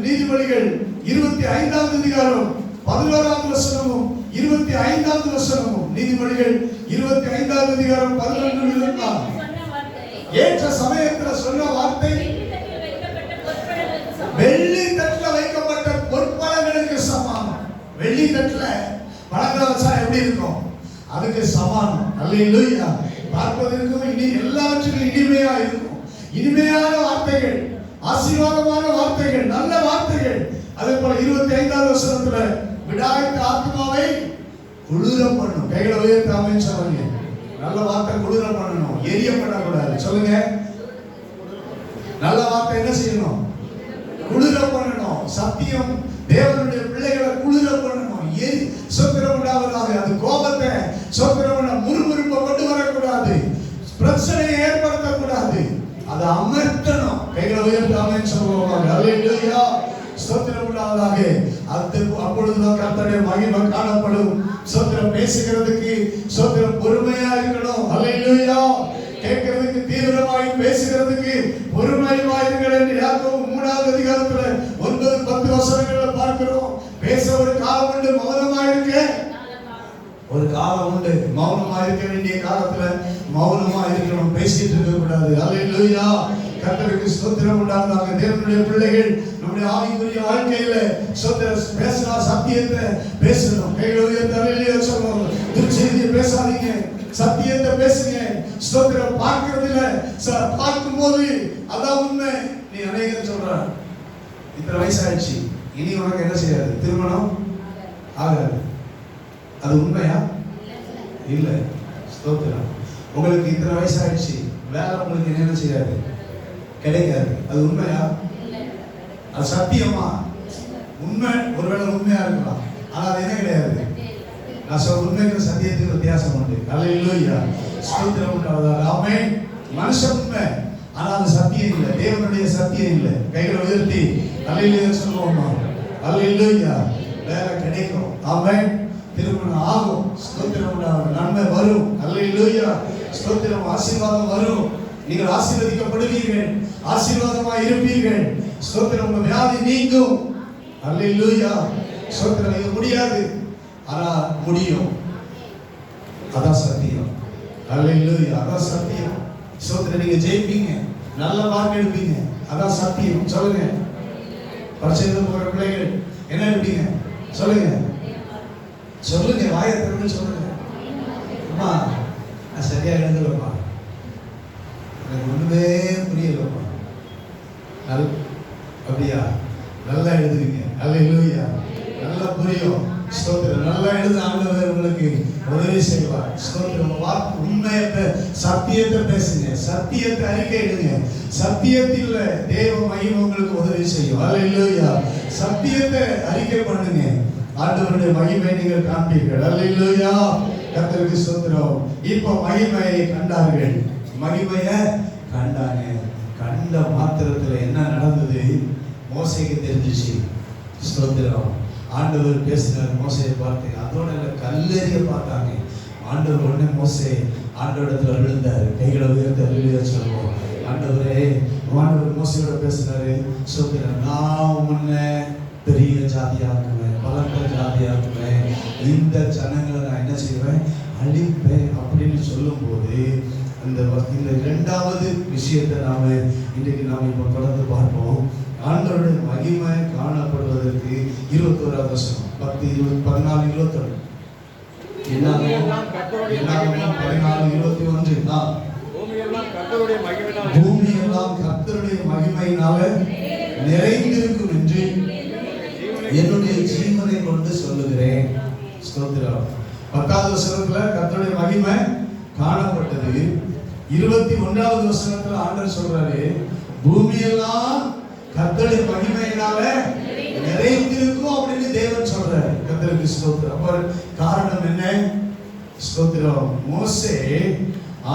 நீதிமொழிகள் 25ஆவது அதிகாரம் 11வது வசனமும் 25வது வசனமும். நீதிமொழிகள் 25ஆவது அதிகாரம் 11 ஏற்ற சமயத்தில் சொன்ன வார்த்தை வெள்ளி தட்டில் வைக்கப்பட்ட பொற்பழங்களுக்கு சமானம். வெள்ளி தட்டில் பழங்களை வச்சா எப்படி இருக்கும்? அதுக்கு சமானம். அல்லேலூயா. பார்ப்பதற்கும் இனி எல்லாவற்றிலும் இனிமையா இருக்கும். இனிமையான வார்த்தைகள், ஆசீர்வாதமான வார்த்தைகள், நல்ல வார்த்தைகள். அதே போல 25வது வசனத்துல விடாய்த்த ஆத்மாவை குளிர பண்ணும். கைகளை உயர்த்தி ஆமென் சொல்லுங்க. நல்ல வார்த்தை குளிர பண்ணணும், எரியப்படக்கூடாது. சொல்லுங்க. நல்ல வார்த்தை என்ன செய்யணும்? குளிர பண்ணணும். சத்தியம் தேவனுடைய பிள்ளைகளை குளிர பண்ணணும். சொத்திரம் உண்டாவதாக. அது கோபத்தை, சொத்திரம் முறுமுறுப்பை கொண்டு வரக்கூடாது, பிரச்சனையை ஏற்படுத்தக்கூடாது. அதை அமர்த்தணும். கைகளை உயர்த்தி ஆமென் சொல்லுவாங்க. அல்லேலூயா. ஸ்தோத்திரம் உண்டாவதாக. அப்பொழுதுதான் கர்த்தருடைய மகிமை காணப்படும். ஸ்தோத்திரம். பேசுகிறதுக்கு ஸ்தோத்திரம் பொறுமையா இருக்கணும். அல்லேலூயா. கேட்கிறதுக்கு தீவிரமாய், பேசுகிறதுக்கு பொறுமையாயிருங்கள் என்று யாக்கோபு 3வது அதிகாரத்துல 9, 10 வசனங்களை பார்க்கிறோம். பேச ஒரு காலம் உண்டு, மௌனமாயிருக்க ஒரு காலம் உண்டு. மௌனமா இருக்க வேண்டிய காலத்துல மௌனமா இருக்கணும், பேசிட்டு இருக்க கூடாது. அல்லேலூயா. கர்த்தருக்கு ஸ்தோத்திரம் உண்டாவதாக. தேவனுடைய பிள்ளைகள் நம்முடைய ஆவிக்குரிய வாழ்க்கையில ஸ்தோத்திரம் பேசலாம், சத்தியத்தை பேசணும். கைகளை உயர்த்தி அல்லேலூயா சொல்லுவோம். துர்ச்செய்தியை பேசாதீங்க, சத்தியத்தை பேசுங்க. ஸ்தோத்திரம். பார்க்கிறதுல பார்க்கும்போது அதான் உண்மை. நீ அநேகம் சொல்ற இத்தனை வயசாயிடுச்சு, இனி உனக்கு என்ன செய்யாது? திருமணம் ஆகாது. அது உண்மையா? இல்ல. ஸ்தோத்திரம். உங்களுக்கு இத்தனை வயசாயிடுச்சு, வேலை உங்களுக்கு என்ன செய்யாது? கிடைக்காது. அது உண்மையா? அது சத்தியமா? உண்மை. ஒருவேளை உண்மையா இருக்கலாம், ஆனா அது என்ன கிடையாது. நான் சொல்ற உண்மைக்கு சத்தியத்துக்கு வித்தியாசம் உண்டு. அல்லேலூயா. ஸ்தோத்திரம் உண்டாவதாக. ஆமென். மனுஷ உண்மை, ஆனா அது சத்தியம் இல்லை, தேவனுடைய சத்தியம் இல்லை. கைகளை உயர்த்தி அல்லேலூயா சொல்லுவோம். அல்லேலூயா. வேலை கிடைக்கும். ஆமென். திருமணம் ஆகும். ஸ்தோத்திரம் உண்டாவதாக. நன்மை வரும். அல்லேலூயா. ஸ்தோத்திரம். ஆசீர்வாதம் வரும். நீங்கள் ஆசீர்வதிக்கப்படுவீர்கள், ஆசீர்வாதமாய் இருப்பீர்கள். ஸ்தோத்திரம். உங்க வியாதி நீங்கும். அல்லேலூயா. ஸ்தோத்திரம். இது முடியாது, ஆனா முடியும். அதான் சத்தியம். அல்லேலூயா. அதான் சத்தியம். ஸ்தோத்திரம். நீங்க ஜெயிப்பீங்க, நல்ல மார்க் எடுப்பீங்க. அதான் சத்தியம். சொல்லுங்க. பரீட்சை எழுத போற பிள்ளைகள் என்ன எடுப்பீங்க? சொல்லுங்க, சொல்லுங்க, வாயை திறந்து சொல்லுங்க. அம்மா நான் சரியா எழுதலப்பா, எனக்கு ஒண்ணுமே புரியலப்பா. அப்படியா? நல்லா எழுதுவீங்க. அல்லேலூயா. நல்லா புரியும். ஸ்தோத்திரம். நல்லா எழுத ஆண்டவர் உங்களுக்கு உதவி செய்வார். ஸ்தோத்திரம். உண்மையத்தை, சத்தியத்தை பேசுங்க, சத்தியத்தை அறிக்கையிடுங்க. சத்தியத்தில் தேவ மகிமை உங்களுக்கு உதவி செய்யும். அல்லேலூயா. சத்தியத்தை அறிக்கை பண்ணுங்க, ஆண்டவருடைய மகிமை நீங்கள் காண்பீர்கள். அல்லேலூயா. கர்த்தருக்கு ஸ்தோத்திரம். இப்போ மகிமையை கண்டார்கள், மகிமையை கண்டாங்க. கண்ட மாத்திரத்தில் என்ன நடந்தது? மோசேக்கு தெரிஞ்சிச்சு. ஸ்தோத்திரம். ஆண்டவர் பேசினார் மோசையை பார்த்து. அதோட கல்லெறிய பார்த்தாங்க. ஆண்டவர் உடனே மோசே ஆண்டவரிடத்துல விழுந்தார். கைகளை உயர்த்த அல்லேலூயா சொல்லுவோம். ஆண்டவரே, ஆண்டவர் மோசையோட பேசினாரு. ஸ்தோத்திரம். நான் உன்னை பெரிய ஜாதியாக்குவேன், பலத்த ஜாதியாக்குவேன், இந்த ஜனங்களை நான் என்ன செய்வேன்? அழிப்பேன் அப்படின்னு சொல்லும் போது இந்த இரண்டாவது விஷயத்தை இன்றைக்கு நாம் இப்போ தொடர்ந்து பார்ப்போம். ஆண்டவருடைய மகிமை காணப்படுவதற்கு 21வது வசனம் 10, 20, 14, 21. என்னாகும் 14, 21. பூமி எல்லாம் கர்த்தருடைய மகிமையினால நிறைந்திருக்கும் என்று என்னுடைய ஜீவனை கொண்டு சொல்லுகிறேன். ஸ்தோத்திரம். 10வது வசனத்துல கர்த்தருடைய மகிமை காணப்பட்டது. 21வது வசனத்துல ஆண்டவர் சொல்றாரு, பூமி எல்லாம் கர்த்தருடைய மகிமையினால நிறைந்திருக்கும் அப்படின்னு தேவன் சொல்றாரு. கர்த்தருக்கு ஸ்தோத்திரம். அப்ப காரணம் என்ன? ஸ்தோத்திரம். மோசே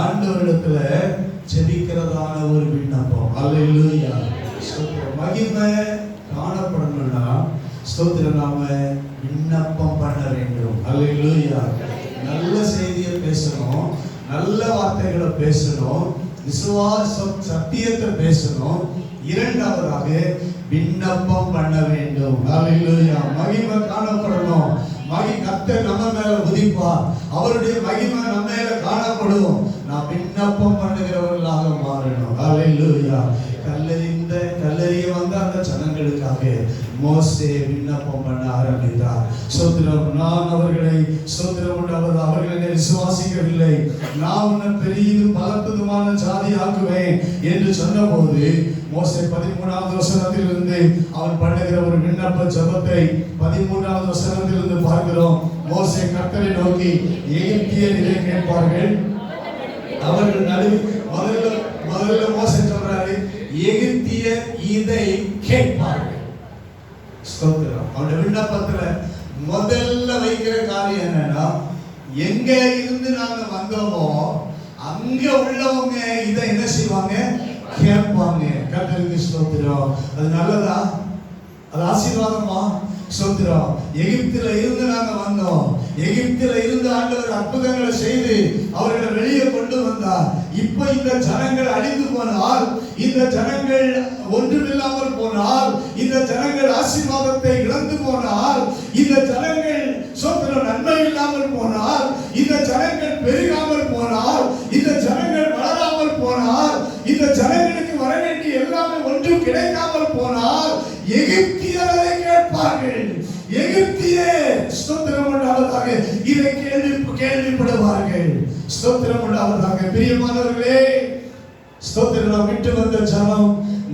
ஆண்டவரிடத்துல ஜெபிக்கிறதான ஒரு விண்ணப்பம். அல்லேலூயா. ஸ்தோத்திரம். மகிமை காணப்படணும்னா ஸ்தோத்திரம் நாம விண்ணப்பம் பண்ண வேண்டும். அல்லேலூயா. நல்ல செய்தியை பேசணும், நல்ல வார்த்தைகளை பேசணும், விசுவாசம் சத்தியத்தை பேசணும். இரண்டாவதாக விண்ணப்பம் பண்ண வேண்டும். அல்லேலூயா. மகிமை காணப்படணும். கர்த்தர் நம்ம மேல உதிப்பார், அவருடைய மகிமை நம்ம மேல காணப்படும். நாம் விண்ணப்பம் பண்ணுகிறவர்களாக மாறணும். அல்லேலூயா. கல்லறிய வந்த அந்த ஜனங்களுக்காக மோசே விண்ணப்பம் பண்ண ஆரம்பித்தார். ஸ்தோத்திரம். நான் அவர்களை அவர்களை விசுவாசிக்கவில்லை, நான் உன்னை பெரியதும் பலத்ததுமான ஜாதி ஆக்குவேன் என்று சொன்னபோது மோசே 13வது வசனத்திலிருந்து அவன் பண்ணுகிற ஒரு விண்ணப்ப ஜெபத்தை 13வது வசனத்திலிருந்து பார்க்கிறோம். மோசே கர்த்தரை நோக்கி, எகிப்தியர் இதை கேட்பார்கள். அவர்கள் முதல்ல மோசே சொல்றாரு, எகிப்தியர் இதை கேட்பார்கள். ஸ்தோத்திரம். அவருடைய விண்ணப்பத்துல முதல்ல வைக்கிற காரியம் என்னன்னா, எங்க இருந்து நாங்க வந்தோமோ அங்க உள்ளவங்க இதை என்ன செய்வாங்க? கேட்பாங்க. கர்த்தருக்கு ஸ்தோத்திரம். அது நல்லதா? அது ஆசீர்வாதமா? ஸ்தோத்திரம். எகிப்தில இருந்து நாங்க வந்தோம், எகிப்தில இருந்து ஆண்டவர் அற்புதங்களை செய்து அவர்களை வெளியே கொண்டு வந்தார். இப்ப இந்த ஜனங்கள் அழிந்து போனால், இந்த ஜனங்கள் ஒன்றுமில்லாமல் போனால், இந்த ஜனங்கள் ஆசீர்வாதத்தை இழந்து போனால், இந்த ஜனங்கள் ஸ்தோத்திரம் நன்மை இல்லாமல் போனால், இந்த ஜனங்கள் பெருகாமல் போனால், இந்த ஜனங்கள் வளராமல் போனால், இந்த ஜனங்களுக்கு வர வேண்டிய எல்லாமே ஒன்றும் கிடைக்காமல் போனால் எகிப்தியரை கேட்பார்கள். எகிப்தியர் ஸ்தோத்திரம் உண்டாவதாக இதை கேள்விப்படுவார்கள். ஸ்தோத்திரம் உண்டாவதாக. பிரியமானவர்களே, ஸ்தோத்திரம். நாம் விட்டு வந்த ஜனம்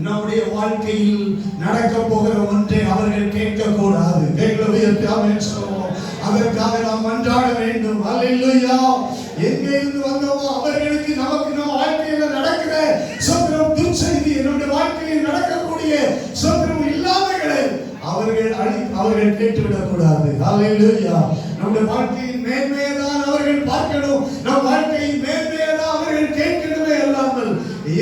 நம்முடைய வாழ்க்கையில் நடக்க போகிற ஒன்றை அவர்கள் கேட்க கூடாது. கைகளை உயர்த்தி ஆமென் சொல்லுவோம். அதற்காக நாம் மன்றாட வேண்டும். அல்லேலூயா. எங்கே இருந்து வந்தோமோ அவர்களுக்கு நமக்கு நம்ம வாழ்க்கையில நடக்கிற ஸ்தோத்திரம் துர்ச்செய்தி, நம்முடைய வாழ்க்கையில் நடக்கக்கூடிய ஸ்தோத்திரம் இல்லாமைகளை அவர்கள் கேட்டுவிடக் கூடாது. அல்லேலூயா. நம்முடைய வாழ்க்கையின் மேன்மையை தான் அவர்கள் பார்க்கணும், நம் வாழ்க்கையின் மேன்மையை தான் அவர்கள் கேட்கணுமே அல்லாமல்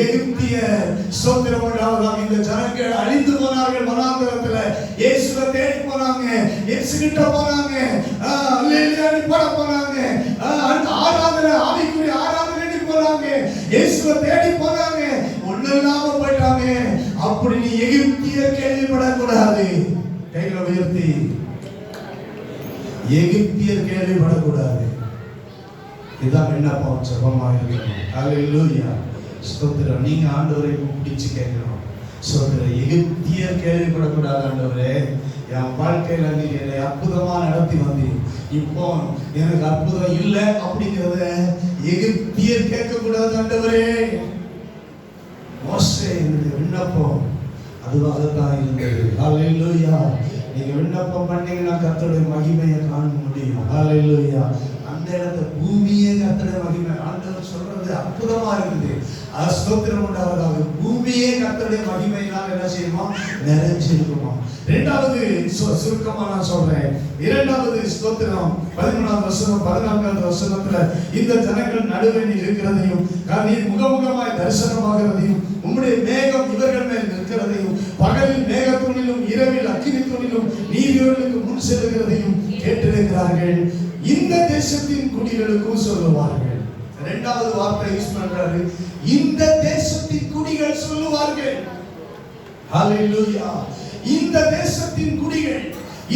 எகிப்தியர் ஸ்தோத்திரம் உண்டாவதாக இந்த ஜனங்கள் அழிந்து போனார்கள். வனாந்தரத்துல இயேசுவை தேடி போனாங்க, இயேசு கிட்ட போனாங்க, அல்லேலூயா பாட போனாங்க, அந்த ஆராதனை ஆவிக்குரிய ஆராதனை போனாங்க. இயேசுவை தேடி போனாங்க, ஒண்ணும் இல்லாம போயிட்டாங்க. அப்படி நீ எகிப்தியர் கேள்விப்படக்கூடாது. கைகளை உயர்த்தி, எகிப்தியர் கேள்விப்படக்கூடாது. இதான் விண்ணப்பம், ஜெபமா இருக்கணும். ஹல்லேலூயா, ஸ்தோத்திரம். நீங்க ஆண்டவரை பிடிச்சு கேட்கணும். ஸ்தோத்திரம். எகிப்தியர் கேள்விப்படக்கூடாது. ஆண்டவரே, என் வாழ்க்கையில நீங்க என்னை அற்புதமா நடத்தி வந்தீங்க, இப்போ எனக்கு அற்புதம் இல்லை அப்படிங்கிறத எகிப்தியர் கேட்கக்கூடாது. ஆண்டவரே, மோசே விண்ணப்பம் அதுவாகத்தான் இருந்தது. ஹல்லேலூயா. நீங்க விண்ணப்பம் பண்ணீங்கன்னா கர்த்தருடைய மகிமையை காண முடியும். ஹல்லேலூயா. அந்த இடத்துல பூமியே கர்த்தருடைய மகிமை, ஆண்டவர் சொல்றது அற்புதமா இருக்குது. ஸ்தோத்திரம் உண்டாவதாக. பூமியே கர்த்தருடைய மகிமையினால் என்ன செய்யுமா? நிறைஞ்சிருக்குமா. இரண்டாவது சுருக்கமா நான் சொல்றேன். இரண்டாவது ஸ்தோத்திரம் 13வது வசனம் 14வது வசனத்துல இந்த ஜனங்கள் நடுவே நீ இருக்கிறதையும் நீ முகமுகமாய் தரிசனமாகிறதையும் உம்முடைய மேகம் இவர்கள் மேல் நிற்கிறதையும் பகலில் மேகத்துணிலும் இரவில் அக்கினி துணிலும் நீர் இவர்களுக்கு முன் செல்கிறதையும் கேட்டிருக்கிறார்கள். இந்த தேசத்தின் குடிகளுக்கும் சொல்லுவார்கள். இரண்டாவது வார்த்தை யூஸ் பண்றாரு, இந்த தேசத்தின் குடிகள் சொல்லுவார்கள். ஹல்லேலூயா. இந்த தேசத்தின் குடிகள்,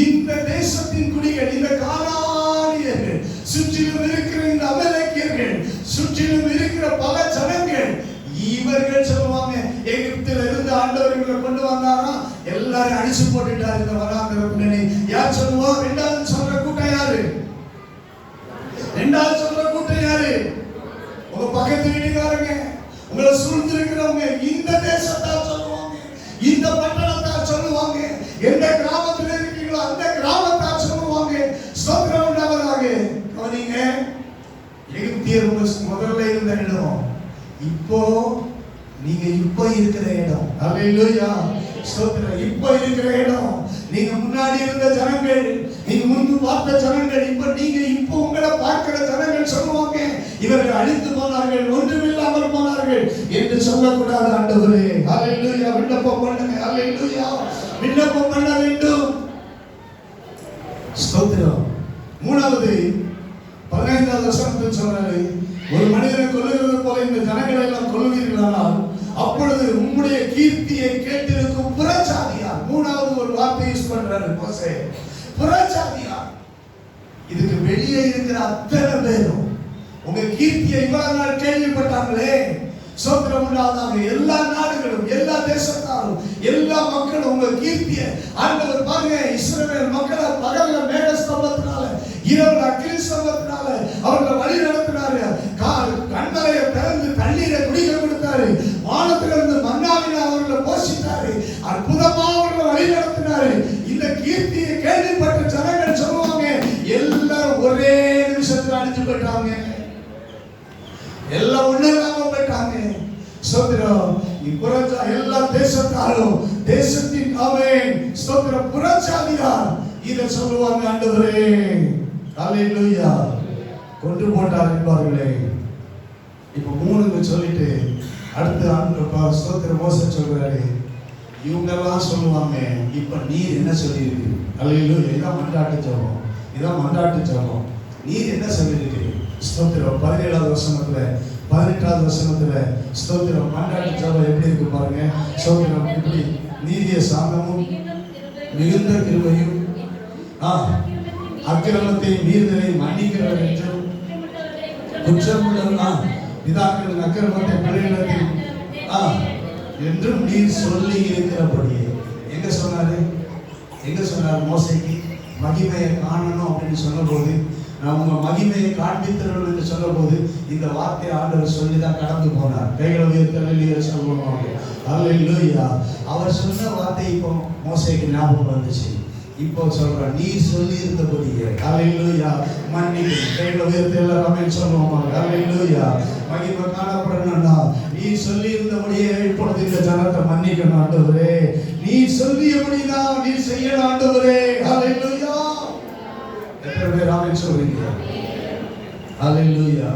இந்த தேசத்தின் குடிகள், இந்த கானானியர்கள், சுற்றிலும் இருக்கிற இந்த அமலேக்கியர்கள், சுற்றிலும் இருக்கிற பல ஜனங்கள், இவர்கள் சொல்லுவாங்க, எகிப்தில இருந்து ஆண்டவர்களை கொண்டு வந்தாரா, எல்லாரும் அடிச்சு போட்டுட்டாரு இந்த வராந்திர பின்னணி. யார் சொல்லுவா? இரண்டாவது சொல்ற கூட்டம் யாரு? இரண்டாவது சொல்ற கூட்டம் யாரு? உங்க பக்கத்து வீட்டுக்காரங்க, உங்களை சூழ்ந்து இருக்கிறவங்க, இந்த தேசத்தார் சொல்லுவாங்க, இந்த பட்டணத்தார் சொல்லுவாங்க, எந்த கிராமத்தில் இருக்கீங்களோ அந்த கிராமத்தார் சொல்லுவாங்க. ஸ்தோத்திரம் உண்டாவதாக. கவனிங்க, எகிப்தியர் முதல்ல இருந்த இடம், இப்போ நீங்க இப்ப இருக்கிற இடம். ஹல்லேலூயா, ஸ்தோத்திரம். இப்ப இருக்கிற இடம், நீங்க முன்னாடி இருந்த ஜனங்கள், நீங்க முன்பு பார்த்த ஜனங்கள், இப்போ உங்களை பார்க்கிற ஜனங்கள் சொல்லுவாங்க, இவர்கள் அழித்து போனார்கள், ஒன்றுமில்லாமல் போனார்கள் என்று சொல்லக்கூடாது. ஆண்டவரே, ஹல்லேலூயா. விண்ணப்பம் பண்ணுங்க. ஹல்லேலூயா. விண்ணப்பம் பண்ண வேண்டும். ஸ்தோத்திரம். மூணாவது 15வது வசனத்தில் சொல்றாரு, ஒரு மனிதனை கொல்லுகிறது போல இந்த ஜனங்களை எல்லாம் கொல்லுவீர்களானால் அப்பொழுது உம்முடைய கீர்த்தியை கேட்டிருக்கும் புறஜாதியார். மூணாவது ஒரு வார்த்தை யூஸ் பண்றாரு மோசே, புறஜாதியார். இதுக்கு வெளியே இருக்கிற அத்தனை பேரும் உங்க கீர்த்தியை இவ்வளவு நாள் கேள்விப்பட்டாங்களே, ஸ்தோத்திரம் உண்டாவதாக. எல்லா நாடுகளும், எல்லா தேசத்தாரும், எல்லா மக்களும் உங்க கீர்த்தியை ஆண்டவர் பாருங்க, இஸ்ரவேல் மக்களை பகல்ல மேக ஸ்தம்பத்தினால, இரவுல அக்கினி ஸ்தம்பத்தினால அவர்களை வழி நடத்தினாரு. கண்மலையை திறந்து தண்ணீரை குடிக்க கொடுத்தாரு. வானத்திலிருந்து மன்னாவினை அவர்களை போஷித்தாரு. அற்புதமா அவர்களை வழி நடத்தினாரு. இந்த கீர்த்தியை கேள்விப்பட்ட ஜனங்கள் சொல்லுவாங்க, எல்லாரும் ஒரே நிமிஷத்துல அடிச்சு போயிட்டாங்க, எல்லாம் ஒண்ணு இல்லாம போயிட்டாங்க. ஸ்தோத்திரம். எல்லா தேசத்தாரும், தேசத்தின் ஆமென், ஸ்தோத்திரம், புறஜாதியார் இதை சொல்லுவாங்க. ஆண்டவரே, ஹல்லேலூயா. கொண்டு போட்டார் என்பார்களே. இப்ப மூணுக்கு சொல்லிட்டு அடுத்து ஆண்டவர் ஸ்தோத்திரம் மோசே சொல்றாரு, இவங்கெல்லாம் சொல்லுவாங்க, இப்ப நீர் என்ன சொல்லியிருக்கு? ஹல்லேலூயா. இதான் மன்றாட்டு ஜெபம், இதான் மன்றாட்டு ஜெபம். நீர் என்ன சொல்லியிருக்கு? ஸ்தோத்திரம். 17வது வசனத்துல 18வது வசனத்துல ஸ்தோத்திரம் மன்றாட்டு ஜெபம் எப்படி இருக்கு பாருங்க. ஸ்தோத்திரம். இப்படி நீதிய சாந்தமும் மிகுந்த கிருபையும் அக்கிரமத்தை மீறுதலை மன்னிக்கிறவர் என்றும் குற்றமுள்ளவனா பிதாக்களின் அக்கிரமத்தை பிள்ளைகளிடத்தில் என்றும் நீர் சொல்லி இருக்கிறபடியே. எங்க சொன்னாரு? எங்க சொன்னார்? மோசேக்கு மகிமையை காணணும் அப்படின்னு சொன்ன போது, நான் உங்க மகிமையை காண்பித்தரும் என்று சொல்ல போது இந்த வார்த்தையை ஆண்டவர் சொல்லிதான் கடந்து போனார். கைகளை உயர்த்தலையிலேயே சொல்லுவாங்க. ஹல்லேலூயா. அவர் சொன்ன வார்த்தை இப்போ மோசேக்கு ஞாபகம் வந்துச்சு. இப்போ சொல்ற, நீ சொல்லி இருந்தபடியே ஹல்லேலூயா மன்னிப்பு. கைகளை உயர்த்த எல்லாரும் சொல்லுவாங்க. ஹல்லேலூயா. மகிமை காணப்படணும்னா நீ சொல்லி இருந்தபடியே இப்பொழுது இந்த ஜனத்தை மன்னிக்கணும் ஆண்டவரே. நீ சொல்லியபடிதான் நீ செய்யணும் ஆண்டவரே. ஹல்லேலூயா. எத்தனை பேர் ஆமென் சொல்றீங்க? ஹல்லேலூயா.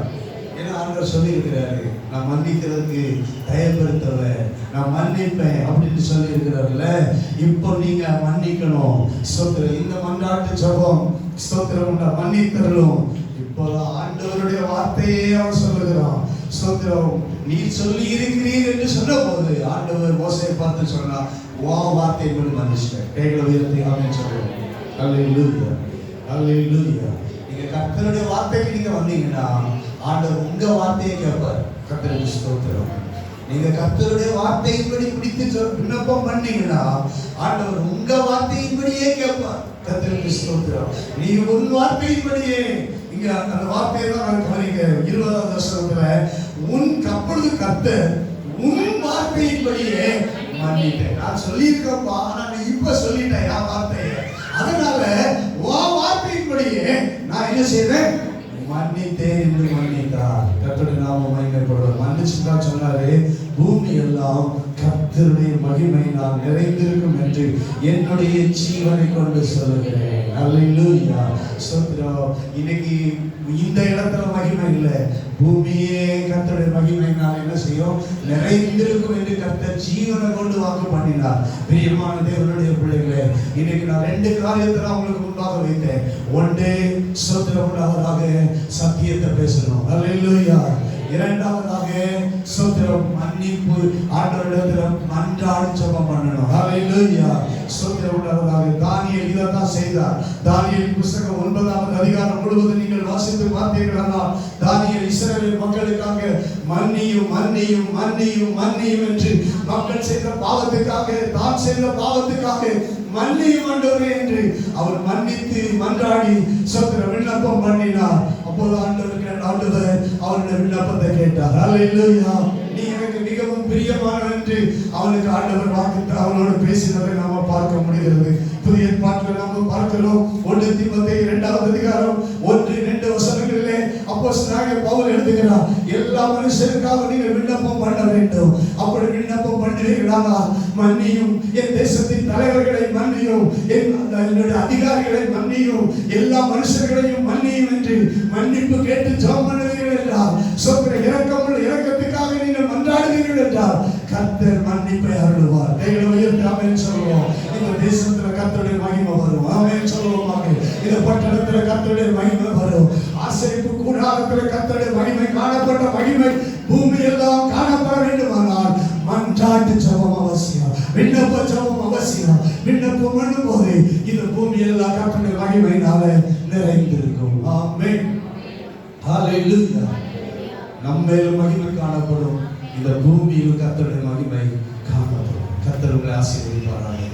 ஏன்னா ஆண்டவர் சொல்லி இருக்கிறாரு, நான் மன்னிக்கிறதுக்கு தயப்படுத்தவன், நான் மன்னிப்பேன் அப்படின்னு சொல்லி இருக்கிறார்ல. இப்போ நீங்க மன்னிக்கணும். ஸ்தோத்திரம். இந்த மன்றாட்டு ஜெபம் ஸ்தோத்திரம் மன்னித்தரலும் இப்போதான் ஆண்டவருடைய வார்த்தையே அவன் சொல்லுகிறான். ஸ்தோத்திரம். நீர் சொல்லி இருக்கிறீர் என்று சொன்னபோது ஆண்டவர் மோசேயை பார்த்து சொன்னார், வா வார்த்தை கொண்டு மன்னிச்சிட்டேன். கைகளை உயர்த்தி ஆமென் சொல்லுவோம். ஹல்லேலூயா, ஹல்லேலூயா. நீங்க கர்த்தருடைய வார்த்தைக்கு நீங்க வந்தீங்கன்னா ஆண்டவர் உங்க வார்த்தையை கேட்பார். கர்த்தருக்கு ஸ்தோத்திரம். நீங்க கர்த்தருடைய வார்த்தையின்படி பிடித்து விண்ணப்பம் பண்ணீங்கன்னா ஆண்டவர் உங்க வார்த்தையின்படியே கேட்பார். கர்த்தருக்கு ஸ்தோத்திரம். நீ உன் வார்த்தையின்படியே, இங்க அந்த வார்த்தையை தான் நான் கவனிக்க 20வது வசனத்துல, அப்பொழுது கர்த்தர் உன் வார்த்தையின்படியே மன்னிட்டேன். நான் சொல்லியிருக்கப்பா, ஆனா நீ இப்ப சொல்லிட்டேன் என் வார்த்தையை, அதனால உன் வார்த்தையின்படியே நான் என்ன செய்வேன், மன்னித்தேன் என்று மன்னித்தார். கர்த்தருடைய நாமம் மகிமைப்படுவார். மன்னிச்சுதான் சொன்னாரு, பூமி எல்லாம் கர்த்தருடைய மகிமையினால் நிறைந்திருக்கும் என்று என்னுடைய ஜீவனை கொண்டு சொல்லுகிறேன். அல்லேலூயா, ஸ்தோத்திரம். இன்னைக்கு இந்த இடத்துல மகிமை இல்லை, பூமியே கர்த்தருடைய மகிமையினால் என்ன செய்யும், நிறைந்திருக்கும் என்று கர்த்தர் ஜீவனை கொண்டு வாக்கு பண்ணினார். பிரியமான தேவனுடைய பிள்ளைகளே, இன்னைக்கு நான் 2 காரியத்தை உங்களுக்கு முன்பாக வைத்தேன். ஒன்று, ஸ்தோத்திரம் உண்டாவதாக சத்தியத்தை பேசணும். அல்லேலூயா. இரண்டாவதாக ஸ்தோத்திரம், மன்னிப்பு ஆண்டவரிடத்தில் மன்றாடி ஜெபம் பண்ணணும். ஹல்லேலூயா, ஸ்தோத்திரம் உண்டாவதாக. தானியேல் இதைத்தான் செய்தார். தானியேல் புத்தகம் 9வது அதிகாரம் முழுவதும் நீங்கள் வாசித்து பார்த்தீர்களானால், தானியேல் இஸ்ரவேல் மக்களுக்காக மன்னியும் மன்னியும் மன்னியும் மன்னியும் என்று, மக்கள் செய்த பாவத்துக்காக, தான் செய்த பாவத்துக்காக மன்னியும் ஆண்டவரே என்று அவர் மன்னித்து மன்றாடி ஸ்தோத்திரம் விண்ணப்பம் பண்ணினார். அப்போது ஆண்டவர் அவருடைய விண்ணப்பத்தை கேட்டார். அல்லேலூயா. நீ எனக்கு மிகவும் பிரியமானவன் என்று அவனுக்கு ஆண்டவர் வாக்கு அவனோடு பேசினதை நாம பார்க்க முடிகிறது. புதிய ஏற்பாட்டில் நாம பார்க்கிறோம். 1 தீமோத்தேயு 2வது அதிகாரம் 1-2 வசனங்களிலே அப்போஸ்தலனாகிய பவுல் எழுதுகிறார், எல்லா மனுஷருக்காக நீங்கள் விண்ணப்பம் பண்ண வேண்டும். அப்படி விண்ணப்பம் பண்ணுவீர்களானால் மன்னியும், என் தேசத்தின் தலைவர்களை மன்னியும், என்னுடைய அதிகாரிகளை மன்னியும், எல்லா மனுஷர்களையும் மன்னியும் என்று மன்னிப்பு கேட்டு ஜெபம் பண்ணுவீர்கள் என்றால், சொல்கிற இரக்கமுள்ள இரக்கத்துக்காக நீங்கள் மன்றாடுவீர்கள் என்றால் கர்த்தர் மன்னிப்பை அருளுவார். கைகளை உயர்த்தி ஆமென் சொல்லுவோம். இந்த தேசத்துல கர்த்தருடைய மகிமை வரும். ஆமென் சொல்லுவோம். இந்த பட்டணத்துல கர்த்தருடைய மகிமை வரும். ஆசரிப்பு கூடாரத்துல கர்த்தருடைய மகிமை, காணப்பட்ட மகிமை பூமி எல்லாம் காணப்பட வேண்டுமானால் மன்றாட்டு ஜெபம் அவசியம், விண்ணப்ப ஜெபம் அவசியம். விண்ணப்பம் பண்ணும்போது இந்த பூமி எல்லாம் கர்த்தருடைய மகிமையினால நிறைந்திருக்கும். ஆமென், ஹல்லேலூயா. நம்மேல் மகிமை காணப்படும், இந்த பூமியில் கர்த்தருடைய மகிமை காணப்படும். கர்த்தர் உங்களை ஆசீர்வதிப்பாராக.